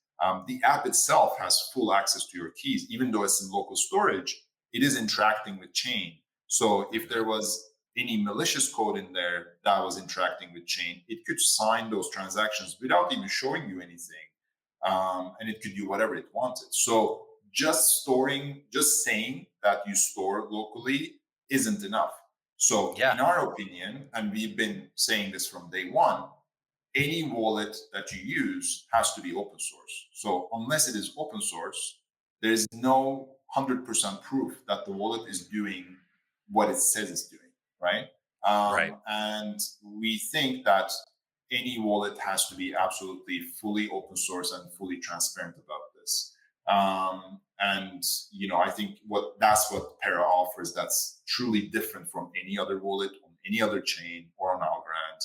the app itself has full access to your keys, even though it's in local storage. It is interacting with chain. So if Hmm. there was any malicious code in there that was interacting with chain, it could sign those transactions without even showing you anything, and it could do whatever it wanted. So just saying that you store locally isn't enough. So, Yeah. in our opinion, and we've been saying this from day one, any wallet that you use has to be open source. So, unless it is open source, there is no 100% proof that the wallet is doing what it says it's doing, right? Right. And we think that any wallet has to be absolutely fully open source and fully transparent about this. And I think that's what Pera offers. That's truly different from any other wallet on any other chain or on Algorand.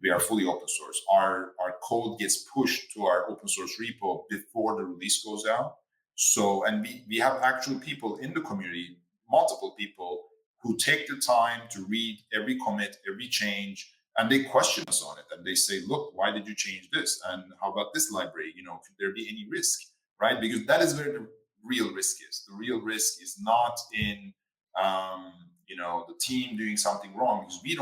We are fully open source. Our code gets pushed to our open source repo before the release goes out. So, and we have actual people in the community, multiple people who take the time to read every commit, every change, and they question us on it. And they say, look, why did you change this? And how about this library? Could there be any risk? Right? Because that is where the real risk is. The real risk is not in the team doing something wrong, because we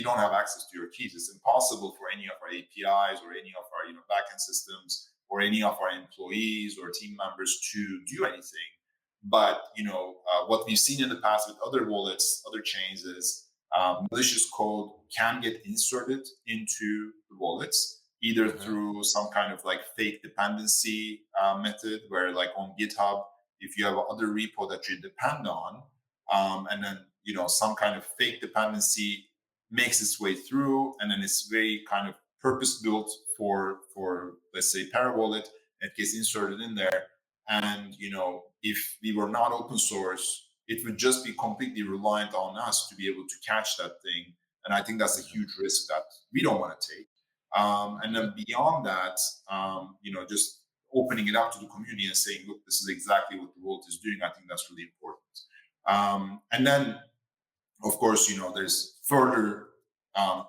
don't have access to your keys. It's impossible for any of our APIs or any of our backend systems or any of our employees or team members to do anything. But what we've seen in the past with other wallets, other chains, is malicious code can get inserted into the wallets, either Hmm. through some kind of like fake dependency method, where like on GitHub, if you have other repo that you depend on, and then some kind of fake dependency makes its way through, and then it's very kind of purpose built for let's say Pera wallet, it gets inserted in there. And if we were not open source, it would just be completely reliant on us to be able to catch that thing. And I think that's a huge risk that we don't want to take. And Hmm. then beyond that, just opening it up to the community and saying, look, this is exactly what the world is doing. I think that's really important. And then, of course, there's further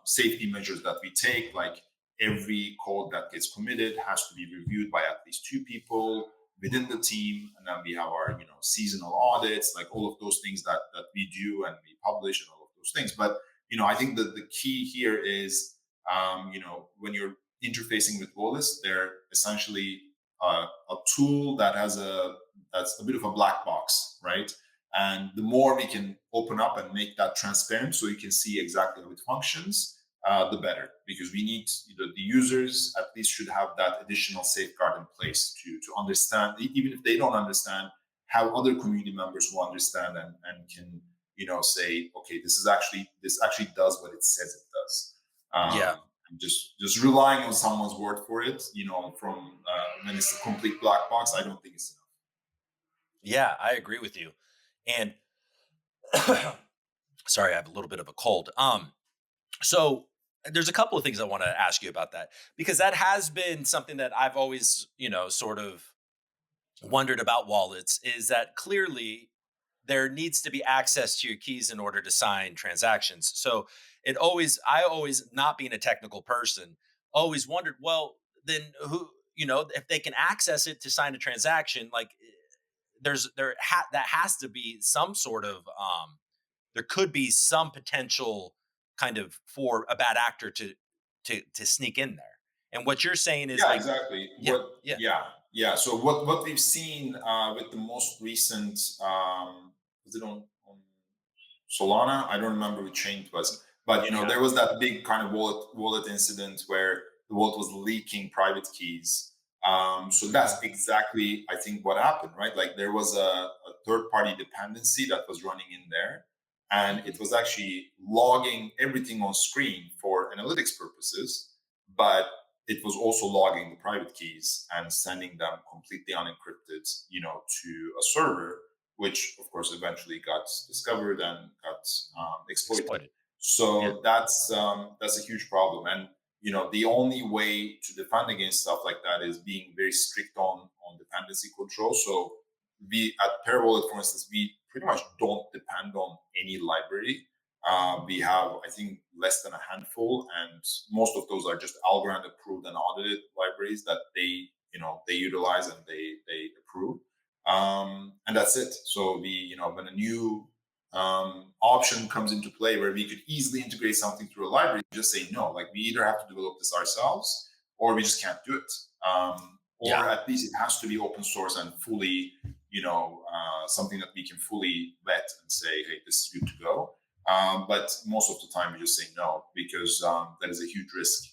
safety measures that we take, like every code that gets committed has to be reviewed by at least two people within the team. And then we have our seasonal audits, like all of those things that we do and we publish and all of those things. But I think that the key here is, when you're interfacing with wallets, they're essentially a tool that's a bit of a black box, right? And the more we can open up and make that transparent so you can see exactly how it functions, the better. Because we need the users at least should have that additional safeguard in place to understand, even if they don't understand, how other community members will understand and can say, okay, this actually does what it says it does. Yeah. And just relying on someone's word for it, from when it's a complete black box, I don't think it's enough. Yeah. I agree with you. And sorry, I have a little bit of a cold. So there's a couple of things I want to ask you about that, because that has been something that I've always, sort of wondered about wallets, is that clearly there needs to be access to your keys in order to sign transactions. So I always, not being a technical person, always wondered, well, then who, if they can access it to sign a transaction, like that has to be some sort of, there could be some potential kind of for a bad actor to sneak in there. And what you're saying is Yeah, like, exactly. yeah, yeah, Yeah. So what we've seen with the most recent, was it on Solana? I don't remember which chain it was, but yeah. there was that big kind of wallet incident where the wallet was leaking private keys. So that's exactly, I think, what happened, right? Like there was a third-party dependency that was running in there, and Mhm. it was actually logging everything on screen for analytics purposes, but it was also logging the private keys and sending them completely unencrypted, to a server, which of course eventually got discovered and got exploited. Exploited. Yeah. So that's a huge problem, and the only way to defend against stuff like that is being very strict on dependency control. So we at Pera Wallet, for instance, we pretty much don't depend on any library. We have, I think, less than a handful, and most of those are just Algorand approved and audited libraries that they utilize and they approve, and that's it. So when a new option comes into play where we could easily integrate something through a library, just say no. Like we either have to develop this ourselves, or we just can't do it. Yeah. Or at least it has to be open source and fully, something that we can fully vet and say, hey, this is good to go. But most of the time, we just say no because that is a huge risk.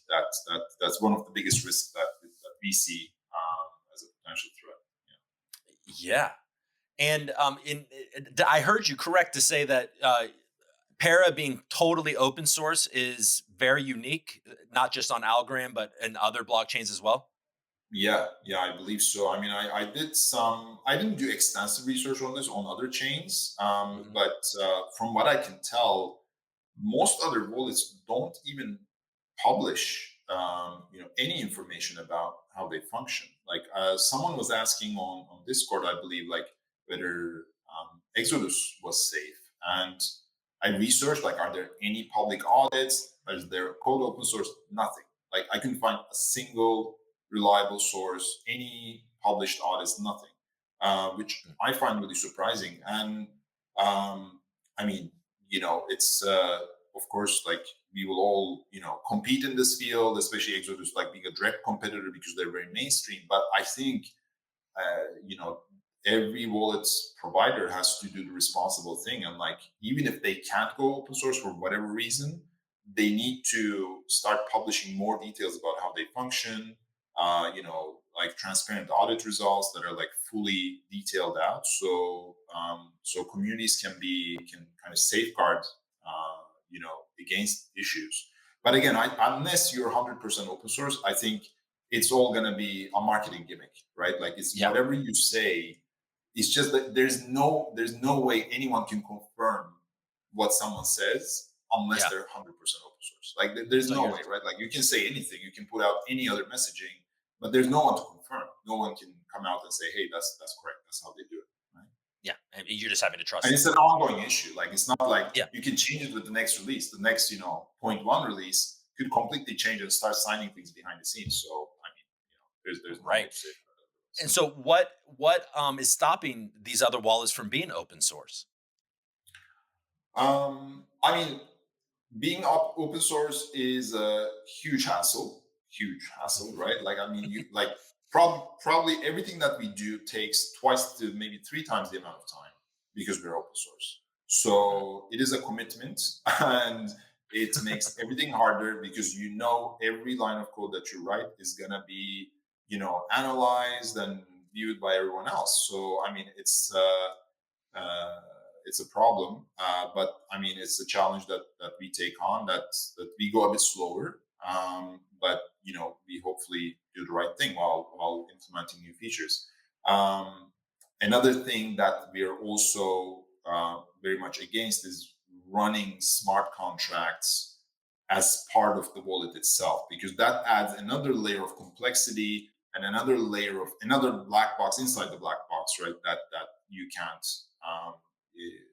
That's one of the biggest risks that we see as a potential threat. Yeah. And I heard you correct to say that Para being totally open source is very unique, not just on Algorand, but in other blockchains as well. Yeah, I believe so. I mean, I didn't do extensive research on this on other chains, Mhm. but from what I can tell, most other wallets don't even publish, any information about how they function. Like someone was asking on Discord, I believe, like whether Exodus was safe, and I researched like, are there any public audits? Is there code open source? Nothing. Like I couldn't find a single reliable source, any published audits, nothing, which Mm. I find really surprising. And I mean, it's of course like we will all compete in this field, especially Exodus like being a direct competitor because they're very mainstream. But I think every wallet's provider has to do the responsible thing, and like even if they can't go open source for whatever reason, they need to start publishing more details about how they function, like transparent audit results that are like fully detailed out, so communities can kind of safeguard against issues. But again, unless you're 100% open source, I think it's all going to be a marketing gimmick, right? Like it's Yeah. whatever you say. It's just that there's no way anyone can confirm what someone says unless Yeah. they're 100% open source. Like there's So no you're way, right? Like you can say anything, you can put out any other messaging, but there's no one to confirm. No one can come out and say, "Hey, that's correct. That's how they do it." Right? yeah, and you're just having to And trust them. it's an ongoing issue. Like it's not like Yeah. you can change it with the next release. The next, point one release could completely change and start signing things behind the scenes. So I mean, there's no way Right. to say And that. so what is stopping these other wallets from being open source? I mean, being open source is a huge hassle, right? Like, I mean, you like probably everything that we do takes twice to maybe three times the amount of time because we're open source. Mhm. So it is a commitment, and it makes everything harder because every line of code that you write is gonna be analyzed and viewed by everyone else. So I mean, uh, it's a problem, but I mean, it's a challenge that we take on. That we go a bit slower, but we hopefully do the right thing while implementing new features. Um, Another thing that we are also very much against is running smart contracts as part of the wallet itself, because that adds another layer of complexity and another black box inside the black box, right? That you can't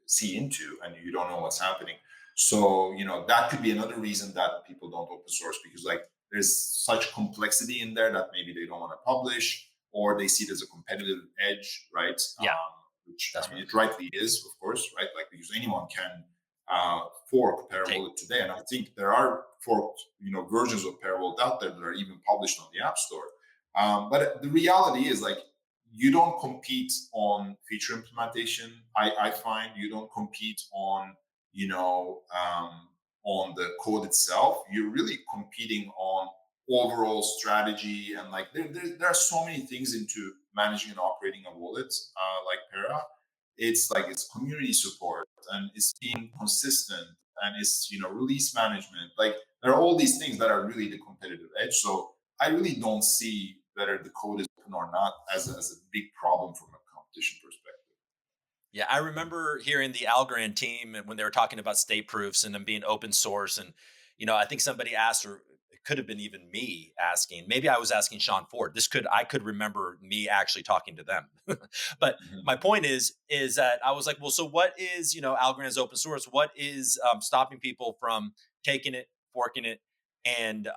see into, and you don't know what's happening. So that could be another reason that people don't open source, because like there's such complexity in there that maybe they don't want to publish, or they see it as a competitive edge, right? Yeah, Which I that's mean, right. it rightly is, of course, right? Like because anyone can fork Pera Take Wallet today, and I think there are forked versions of Pera Wallet out there that are even published on the App Store. But the reality is like you don't compete on feature implementation. I find you don't compete on the code itself. You're really competing on overall strategy, and like there are so many things into managing and operating a wallet like Pera. It's like it's community support, and it's being consistent, and it's release management. Like there are all these things that are really the competitive edge. So I really don't see whether the code is open or not as a big problem from a competition perspective. Yeah, I remember hearing the Algorand team when they were talking about state proofs and them being open source. And, I think somebody asked, or it could have been even me asking, maybe I was asking Sean Ford. I could remember me actually talking to them. But Mhm. my point is that I was like, well, so what is, Algorand's open source? What is stopping people from taking it, forking it, and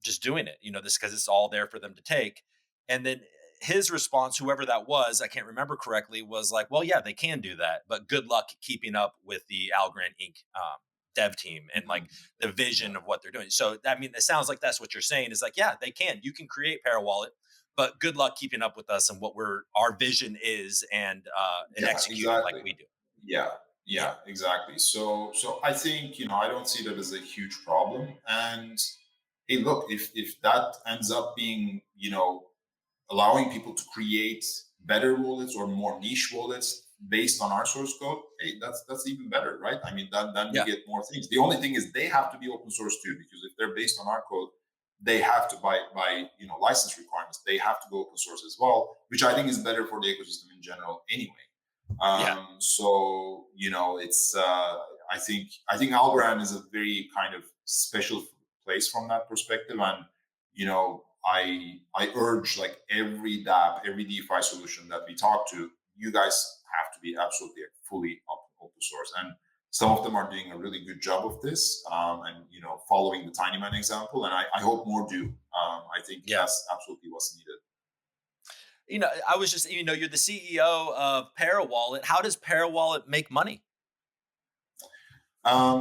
just doing it, this because it's all there for them to take. And then his response, whoever that was, I can't remember correctly, was like, "Well, yeah, they can do that, but good luck keeping up with the Algorand Inc. Dev team and like Mhm. the Yeah. vision of what they're doing." So, I mean, it sounds like that's what you're saying. Is like, yeah, they can. You can create Para Wallet, but good luck keeping up with us and what our vision is and Yeah, executing like exactly. we do. Yeah, Yeah, yeah, exactly. So I think I don't see that as a huge problem. And hey, look, if that ends up being allowing people to create better wallets or more niche wallets based on our source code, hey, that's even better, right? I mean, then we yeah, get more things. The only thing is they have to be open source too, because if they're based on our code, they have to by license requirements, they have to go open source as well, which I think is better for the ecosystem in general anyway. yeah, So it's I think Algorand is a very kind of special place from that perspective, and I urge like every DApp, every DeFi solution that we talk to, you guys have to be absolutely fully open source, and some of them are doing a really good job of this, and following the Tinyman example, and I hope more do. I think yeah. that's absolutely what's needed. I was just, you're the CEO of Para Wallet. How does Para Wallet make money?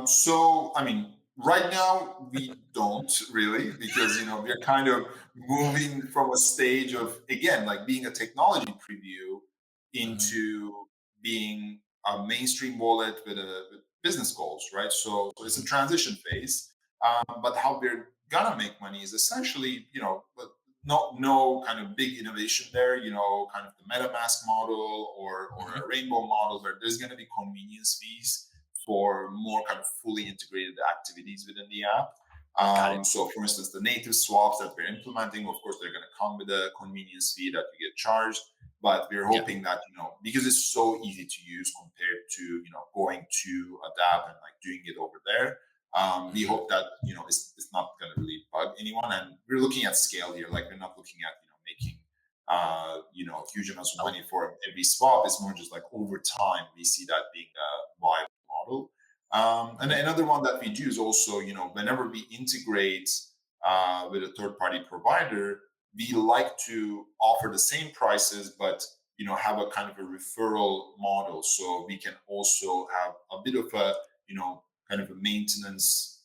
So, I mean, right now we don't really because we're kind of moving from a stage of again like being a technology preview Hmm. into being a mainstream wallet with business goals, right? So it's a Hmm. transition phase. But how we're gonna make money is essentially, but no kind of big innovation there. Kind of the MetaMask model or Hmm. a Rainbow model where there's gonna be convenience fees for more kind of fully integrated activities within the app. Got it. So, for instance, the native swaps that we're implementing, of course, they're going to come with a convenience fee that you get charged. But we're Yeah. hoping that because it's so easy to use compared to going to a dApp and like doing it over there. We Hmm. hope that it's not going to really bug anyone, and we're looking at scale here. Like we're not looking at making huge amounts of Oh, money for every swap. It's more just like over time we see that being a viable model. And mhm. another one that we do is also, whenever we integrate with a third party provider, we like to offer the same prices, but have a kind of a referral model, so we can also have a bit of a kind of a maintenance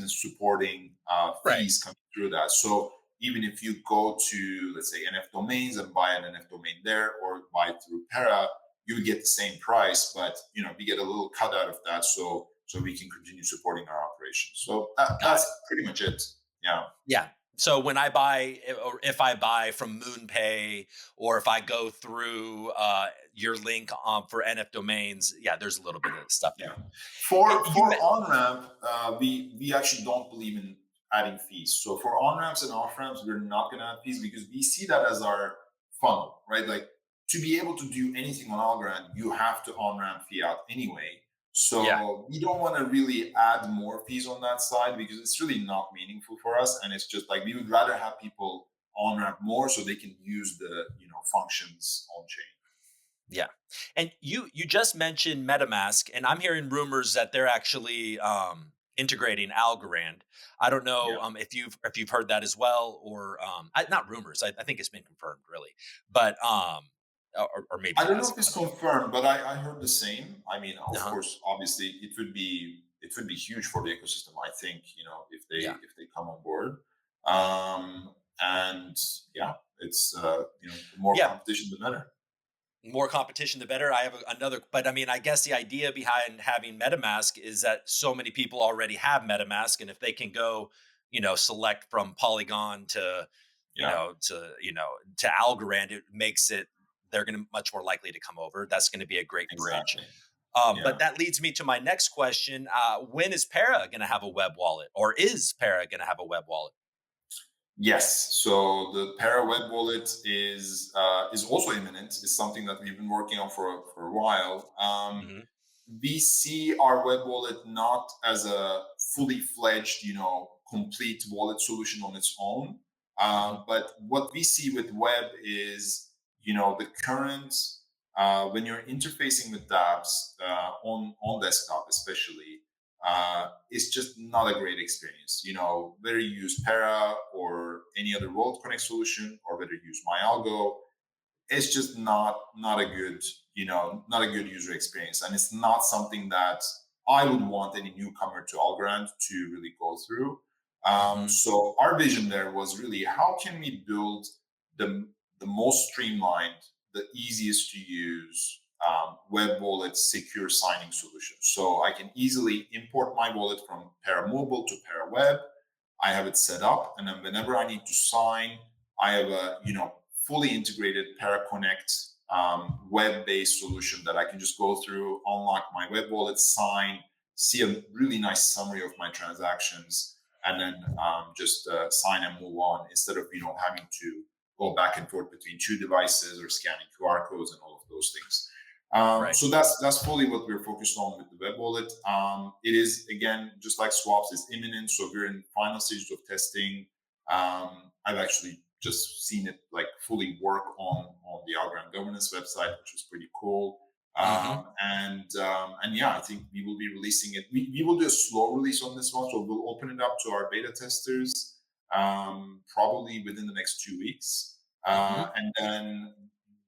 supporting Right. fees coming through that. So even if you go to, let's say, NF domains and buy an NF domain there or buy it through Pera, you would get the same price, but we get a little cut out of that, so we can continue supporting our operations. So Got that's it. pretty much it. Yeah. Yeah. So when I buy, or if I buy from MoonPay, or if I go through your link for NF domains, yeah, there's a little bit of stuff Yeah. there. For You for on ramp, we actually don't believe in adding fees. So for on ramps and off ramps, we're not going to add fees because we see that as our funnel, right? Like to be able to do anything on Algorand, you have to on ramp fee out anyway. yeah. So we don't want to really add more fees on that side because it's really not meaningful for us, and it's just like we would rather have people on ramp more so they can use the functions on chain. Yeah. And you just mentioned MetaMask, and I'm hearing rumors that they're actually integrating Algorand. I don't Yeah. know if you've heard that as well, or not rumors. I think it's been confirmed, really, but or maybe I it don't know hasn't. if it's confirmed, but I heard the same. I mean, of Uh-huh. course, obviously, it would be huge for the ecosystem. I think if Yeah. they come on board, and yeah, it's the more Yeah. competition, the better. More competition, the better. I have another, but I mean, I guess the idea behind having MetaMask is that so many people already have MetaMask, and if they can go, select from Polygon to, Yeah, to Algorand, it makes it they're going to much more likely to come over. That's going to be a great bridge. exactly. But Yeah. that leads me to my next question. When is Pera going to have a web wallet, or is Pera going to have a web wallet? Yes. So the Pera web wallet is also imminent. It's something that we've been working on for a while. Hmm. We see our web wallet not as a fully fledged, complete wallet solution on its own. Hmm. But what we see with web is, the current when you're interfacing with dApps on desktop, especially, it's just not a great experience. Whether you use Pera or any other World Connect solution, or whether you use MyAlgo, it's just not a good not a good user experience, and it's not something that I would want any newcomer to Algorand to really go through. Hmm. So our vision there was really, how can we build the the most streamlined, the easiest to use web wallet secure signing solution, so I can easily import my wallet from Pera Mobile to Pera Web. I have it set up, and then whenever I need to sign, I have a fully integrated ParaConnect web-based solution that I can just go through, unlock my web wallet, sign, see a really nice summary of my transactions, and then just sign and move on, instead of having to go back and forth between two devices or scanning QR codes and all of those things. Right. So that's fully what we're focused on with the web wallet. It is, again, just like swaps, is imminent. So we're in final stages of testing. I've actually just seen it like fully work on the Algorand governance website, which was pretty cool. Hmm. And yeah, I think we will be releasing it. We will do a slow release on this one, so we'll open it up to our beta testers probably within the next 2 weeks, Hmm. and then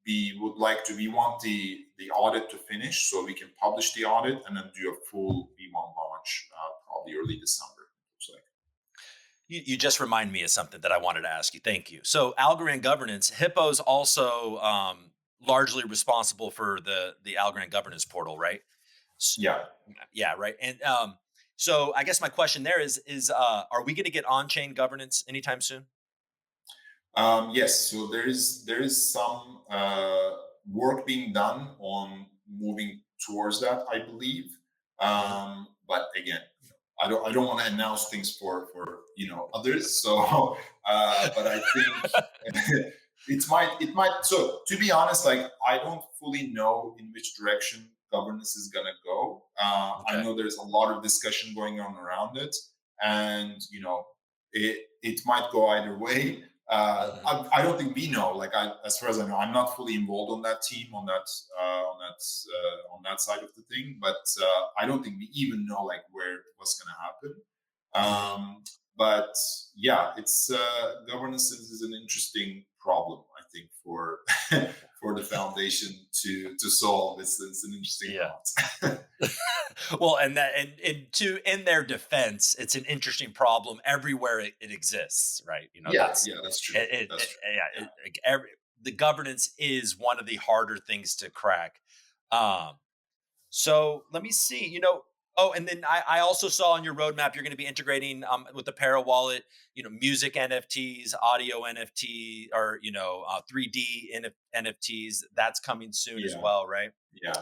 we want the audit to finish so we can publish the audit and then do a full V1 launch probably early December. Looks like. You just remind me of something that I wanted to ask you. Thank you. So Algorand governance, Hippo's also largely responsible for the Algorand governance portal, right? S- Yeah. Yeah, right. And so I guess my question there is are we going to get on chain governance anytime soon? Yes, so there is some work being done on moving towards that, I believe. Hmm. But again, I don't want to announce things for others. So, but I think it might. So to be honest, like, I don't fully know in which direction governance is gonna go. I Okay. know there's a lot of discussion going on around it, and it might go either way. Hmm. I don't think we know. Like, as far as I know, I'm not fully involved on that team, on that side of the thing. But I don't think we even know like what's going to happen. Hmm. But yeah, it's governance is an interesting problem, I think, for for the foundation to solve. It's an interesting Yeah. thought. Well, and to in their defense, it's an interesting problem everywhere it exists, right? Yeah, That's yeah, that's true. it That's true. yeah, Yeah. like the governance is one of the harder things to crack. Um, so let me see. Oh, and then I also saw on your roadmap you're going to be integrating with the Para wallet, music NFTs, audio NFT, or 3D NFTs. That's coming soon as Yeah. well, right? Yeah.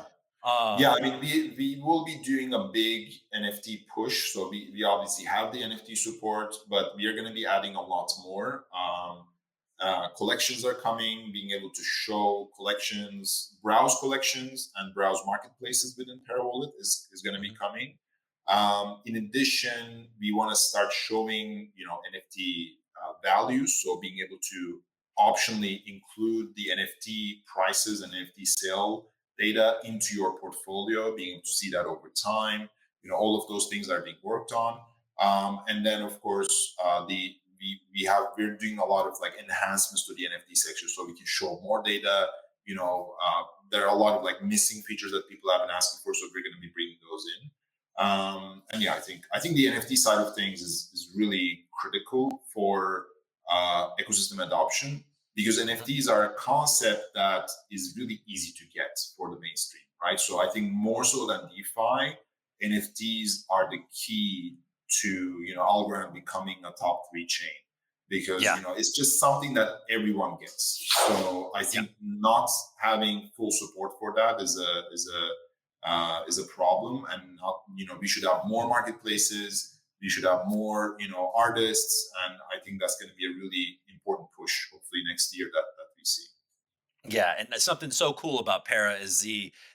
Yeah, Um, I mean, we will be doing a big NFT push. So we obviously have the NFT support, but we are going to be adding a lot more. Collections are coming, being able to show collections, browse collections, and browse marketplaces within Parawallet is going to be mhm, coming. In addition, we want to start showing, NFT values. So being able to optionally include the NFT prices and NFT sale data into your portfolio, being able to see that over time. All of those things are being worked on. And then, of course, we're doing a lot of like enhancements to the NFT section, so we can show more data. There are a lot of like missing features that people have been asking for, so we're going to be bringing those in. And yeah, I think the NFT side of things is really critical for ecosystem adoption, because mhm, NFTs are a concept that is really easy to get for the mainstream, right? So I think more so than DeFi, NFTs are the key to Algorand becoming a top three chain, because Yeah. it's just something that everyone gets. So I Yeah. think not having full support for that is a problem, and not, we should have more marketplaces. We should have more artists, and I think that's going to be a really important push, hopefully next year, that we see. Yeah, and that's something so cool about Pera is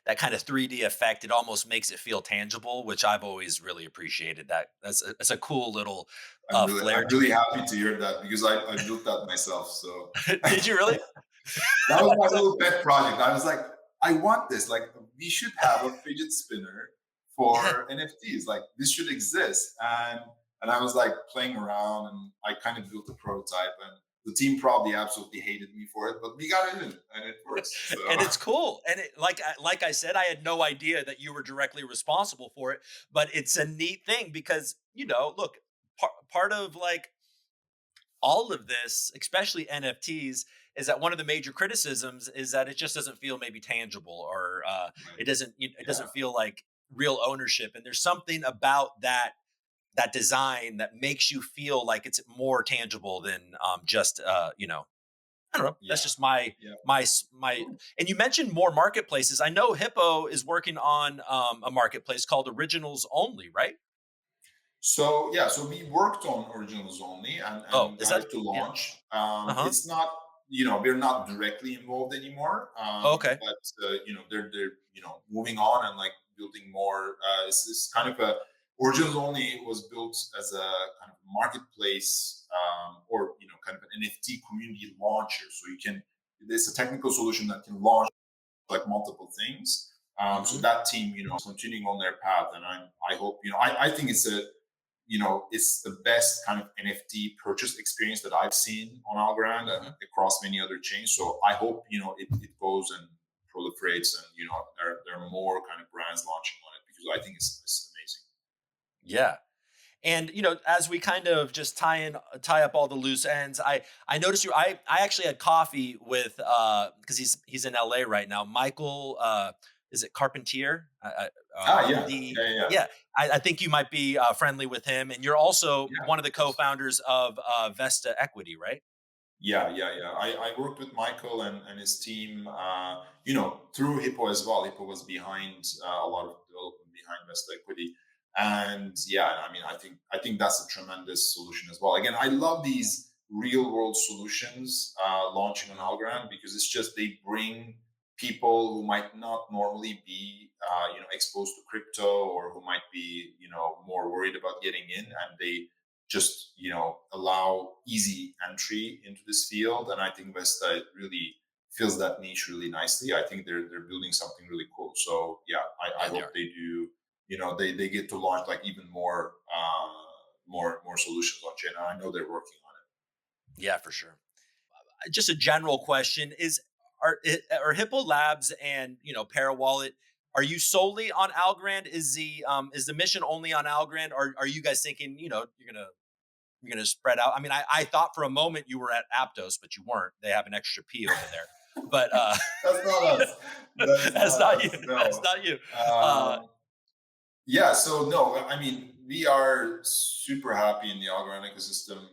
that kind of 3D effect. It almost makes it feel tangible, which I've always really appreciated. That's a cool little flair I'm to really it. happy to hear that, because I built that myself. So Did you really? that was my So little pet project. I was like, I want this. Like, we should have a fidget spinner for NFTs. Like, this should exist. And I was like playing around, and I kind of built a prototype. And the team probably absolutely hated me for it, but we got it in, and it works. So and it's cool. And like I said, I had no idea that you were directly responsible for it, but it's a neat thing because look, part of like all of this, especially NFTs, is that one of the major criticisms is that it just doesn't feel maybe tangible, or right. it Yeah. doesn't feel like real ownership. And there's something about that design that makes you feel like it's more tangible than just I don't know. That's Yeah. just my Yeah. my. And you mentioned more marketplaces. I know Hippo is working on a marketplace called Originals Only, right? So yeah, so we worked on originals only, Oh, and is got that it to yeah? launch. Uh huh. It's not, we're not directly involved anymore, Oh, okay. but they're moving on and like building more. It's kind of a originals only was built as a kind of marketplace, or kind of an NFT community launcher. So you can, it's a technical solution that can launch like multiple things. So Hmm. that team, is continuing on their path, and I hope, I think it's the best kind of NFT purchase experience that I've seen on Algorand and Hmm. across many other chains. So I hope it goes and proliferates, and there are more kind of brands launching on it, because I think it's amazing. Yeah. And as we kind of just tie up all the loose ends, I noticed I actually had coffee with because he's in LA right now. Michael, is it Carpentier? Yeah, The yeah, yeah, Yeah, I think you might be friendly with him, and you're also yeah. one of the Of course. co-founders of Vesta Equity, right? Yeah, yeah, yeah. I worked with Michael and his team, through Hippo as well. Hippo was behind a lot of development behind West Equity. And yeah, I mean, I think that's a tremendous solution as well. Again, I love these real world solutions launching on Mhm. Algorand, because it's just they bring people who might not normally be exposed to crypto, or who might be more worried about getting in, and they just allow easy entry into this field. And I think Vesta really fills that niche really nicely. I think they're building something really cool. So yeah, I Yeah, they hope are. they do. They get to launch like even more solutions on chain. And I know they're working on Yeah, for sure. Just a general question is are Hippo Labs and Para Wallet, are you solely on Algorand? Is the mission only on Algorand? Or are you guys thinking you're gonna spread out? I mean, I thought for a moment you were at Aptos, but you weren't. They have an extra P over there. But it. That's not us. That is that's not not you. us. That's No. not you. Uh, Um, Yeah, so no, I mean, we are super happy in the Algorand ecosystem.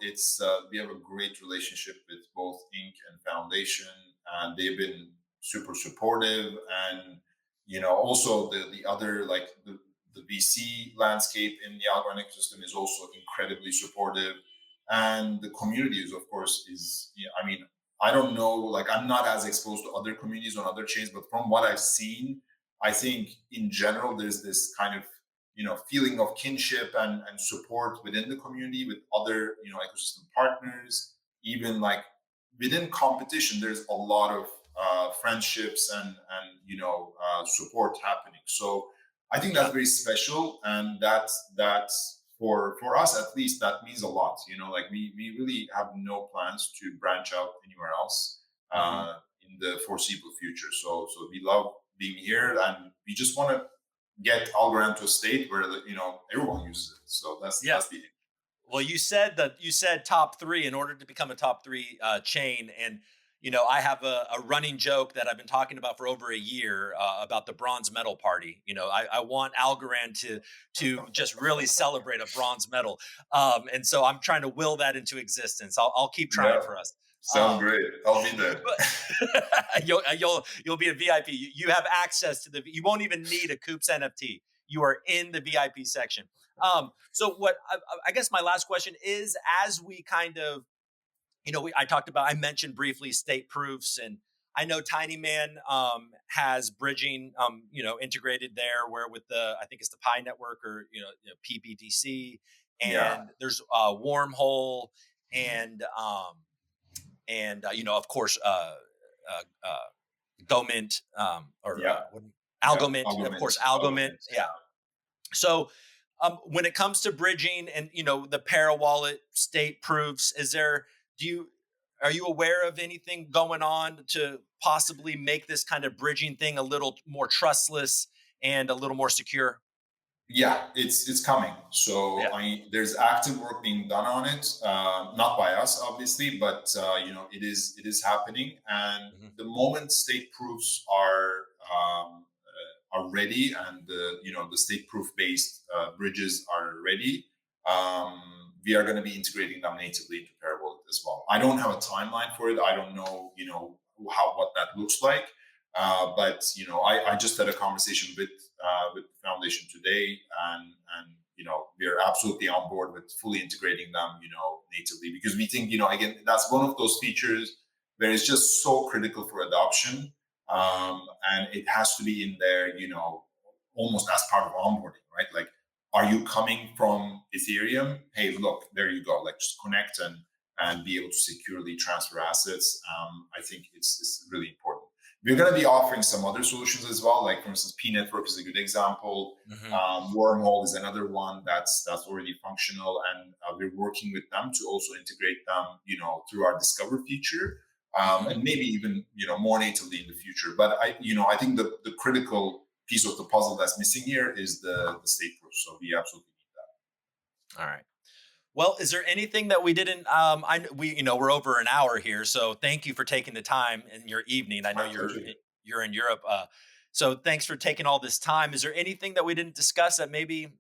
It's we have a great relationship with both Inc. and Foundation, and they've been super supportive. And also the other, like the VC landscape in the Algorand ecosystem is also incredibly supportive, and the community is, of course, is. I mean, I don't know, like I'm not as exposed to other communities on other chains, but from what I've seen, I think in general there's this kind of feeling of kinship and support within the community with other ecosystem partners. Even like within competition, there's a lot of friendships and support happening. So I think that's yeah. very special, and that's for us at least, that means a lot. Like we really have no plans to branch out anywhere else Hmm. in the foreseeable future. So we love being here, and we just want to get Algorand to a state where everyone uses it. So that's Yeah. the aim. Well, you said top three in order to become a top three chain, and I have a running joke that I've been talking about for over a year about the bronze medal party. I want Algorand to just really celebrate a bronze medal, and so I'm trying to will that into existence. I'll keep trying Yeah, for us. sounds great. I'll be there. But you'll be a VIP. You have access to the. You won't even need a Coops NFT. You are in the VIP section. So what I guess my last question is, as we kind of, I mentioned briefly state proofs, and I know Tinyman has bridging, integrated there, where with I think it's the Pi network, or PBDC, Yeah, and there's Wormhole, and of course, uh, uh, GoMint, or yeah, yeah. Algomint, of course, Arguments, Algomint. arguments. Yeah. So when it comes to bridging and the Pera wallet state proofs, do you are you aware of anything going on to possibly make this kind of bridging thing a little more trustless and a little more secure? Yeah, it's coming. So Yeah. there's active work being done on it, not by us, obviously, but it is happening. And Hmm. the moment state proofs are ready, and the state proof based bridges are ready, we are going to be integrating them natively into Parabolic as well. I don't have a timeline for it. I don't know, how what that looks like. But I just had a conversation with the foundation today, and we are absolutely on board with fully integrating them, natively, because we think, again, that's one of those features that is just so critical for adoption, Hmm. and it has to be in there, almost as part of onboarding, right? Like, are you coming from Ethereum? Hey, look, there you go. Like, just connect and be able to securely transfer assets. I think it's really important. We're going to be offering some other solutions as well. Like, for instance, P Network is a good example. Hmm. Wormhole is another one that's already functional, and we're working with them to also integrate them, through our Discover feature, Hmm. and maybe even more natively in the future. But I think the critical piece of the puzzle that's missing here is the state proof. So we absolutely need All right. Well, is there anything that we didn't? We're over an hour here, so thank you for taking the time in your evening. I that. know My pleasure. you're in Europe, so thanks for taking all this time. Is there anything that we didn't discuss that maybe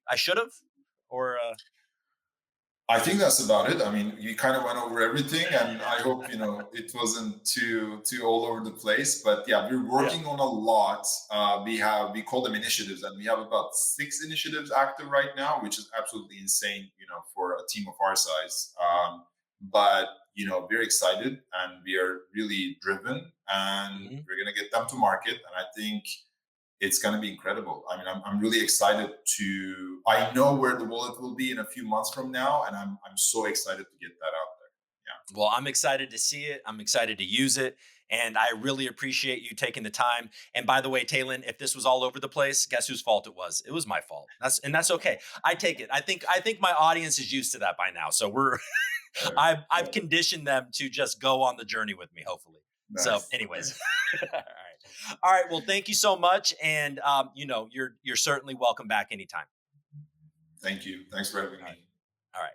I should have, or I think that's about it. I mean, you kind of went over everything, and I hope it wasn't too all over the place. But yeah, we're yeah? working on a lot. We call them initiatives, and we have about 6 initiatives active right now, which is absolutely insane, for a team of our size. But we're excited, and we are really driven, and Hmm. we're gonna get them to market. And I think it's going to be incredible. I mean, I'm really excited to. I know where the wallet will be in a few months from now, and I'm so excited to get that out there. Well, I'm excited to see it. I'm excited to use it. And I really appreciate you taking the time. And by the way, Taylon, if this was all over the place, guess whose fault it was? It was my fault. That's okay. I take it. I think my audience is used to that by now. So Yeah. I've conditioned them to just go on the journey with me, hopefully. So, Nice, anyways. nice. All right. All right. Well, thank you so much. And you're certainly welcome back anytime. Thank you. Thanks for having All right. me. All right.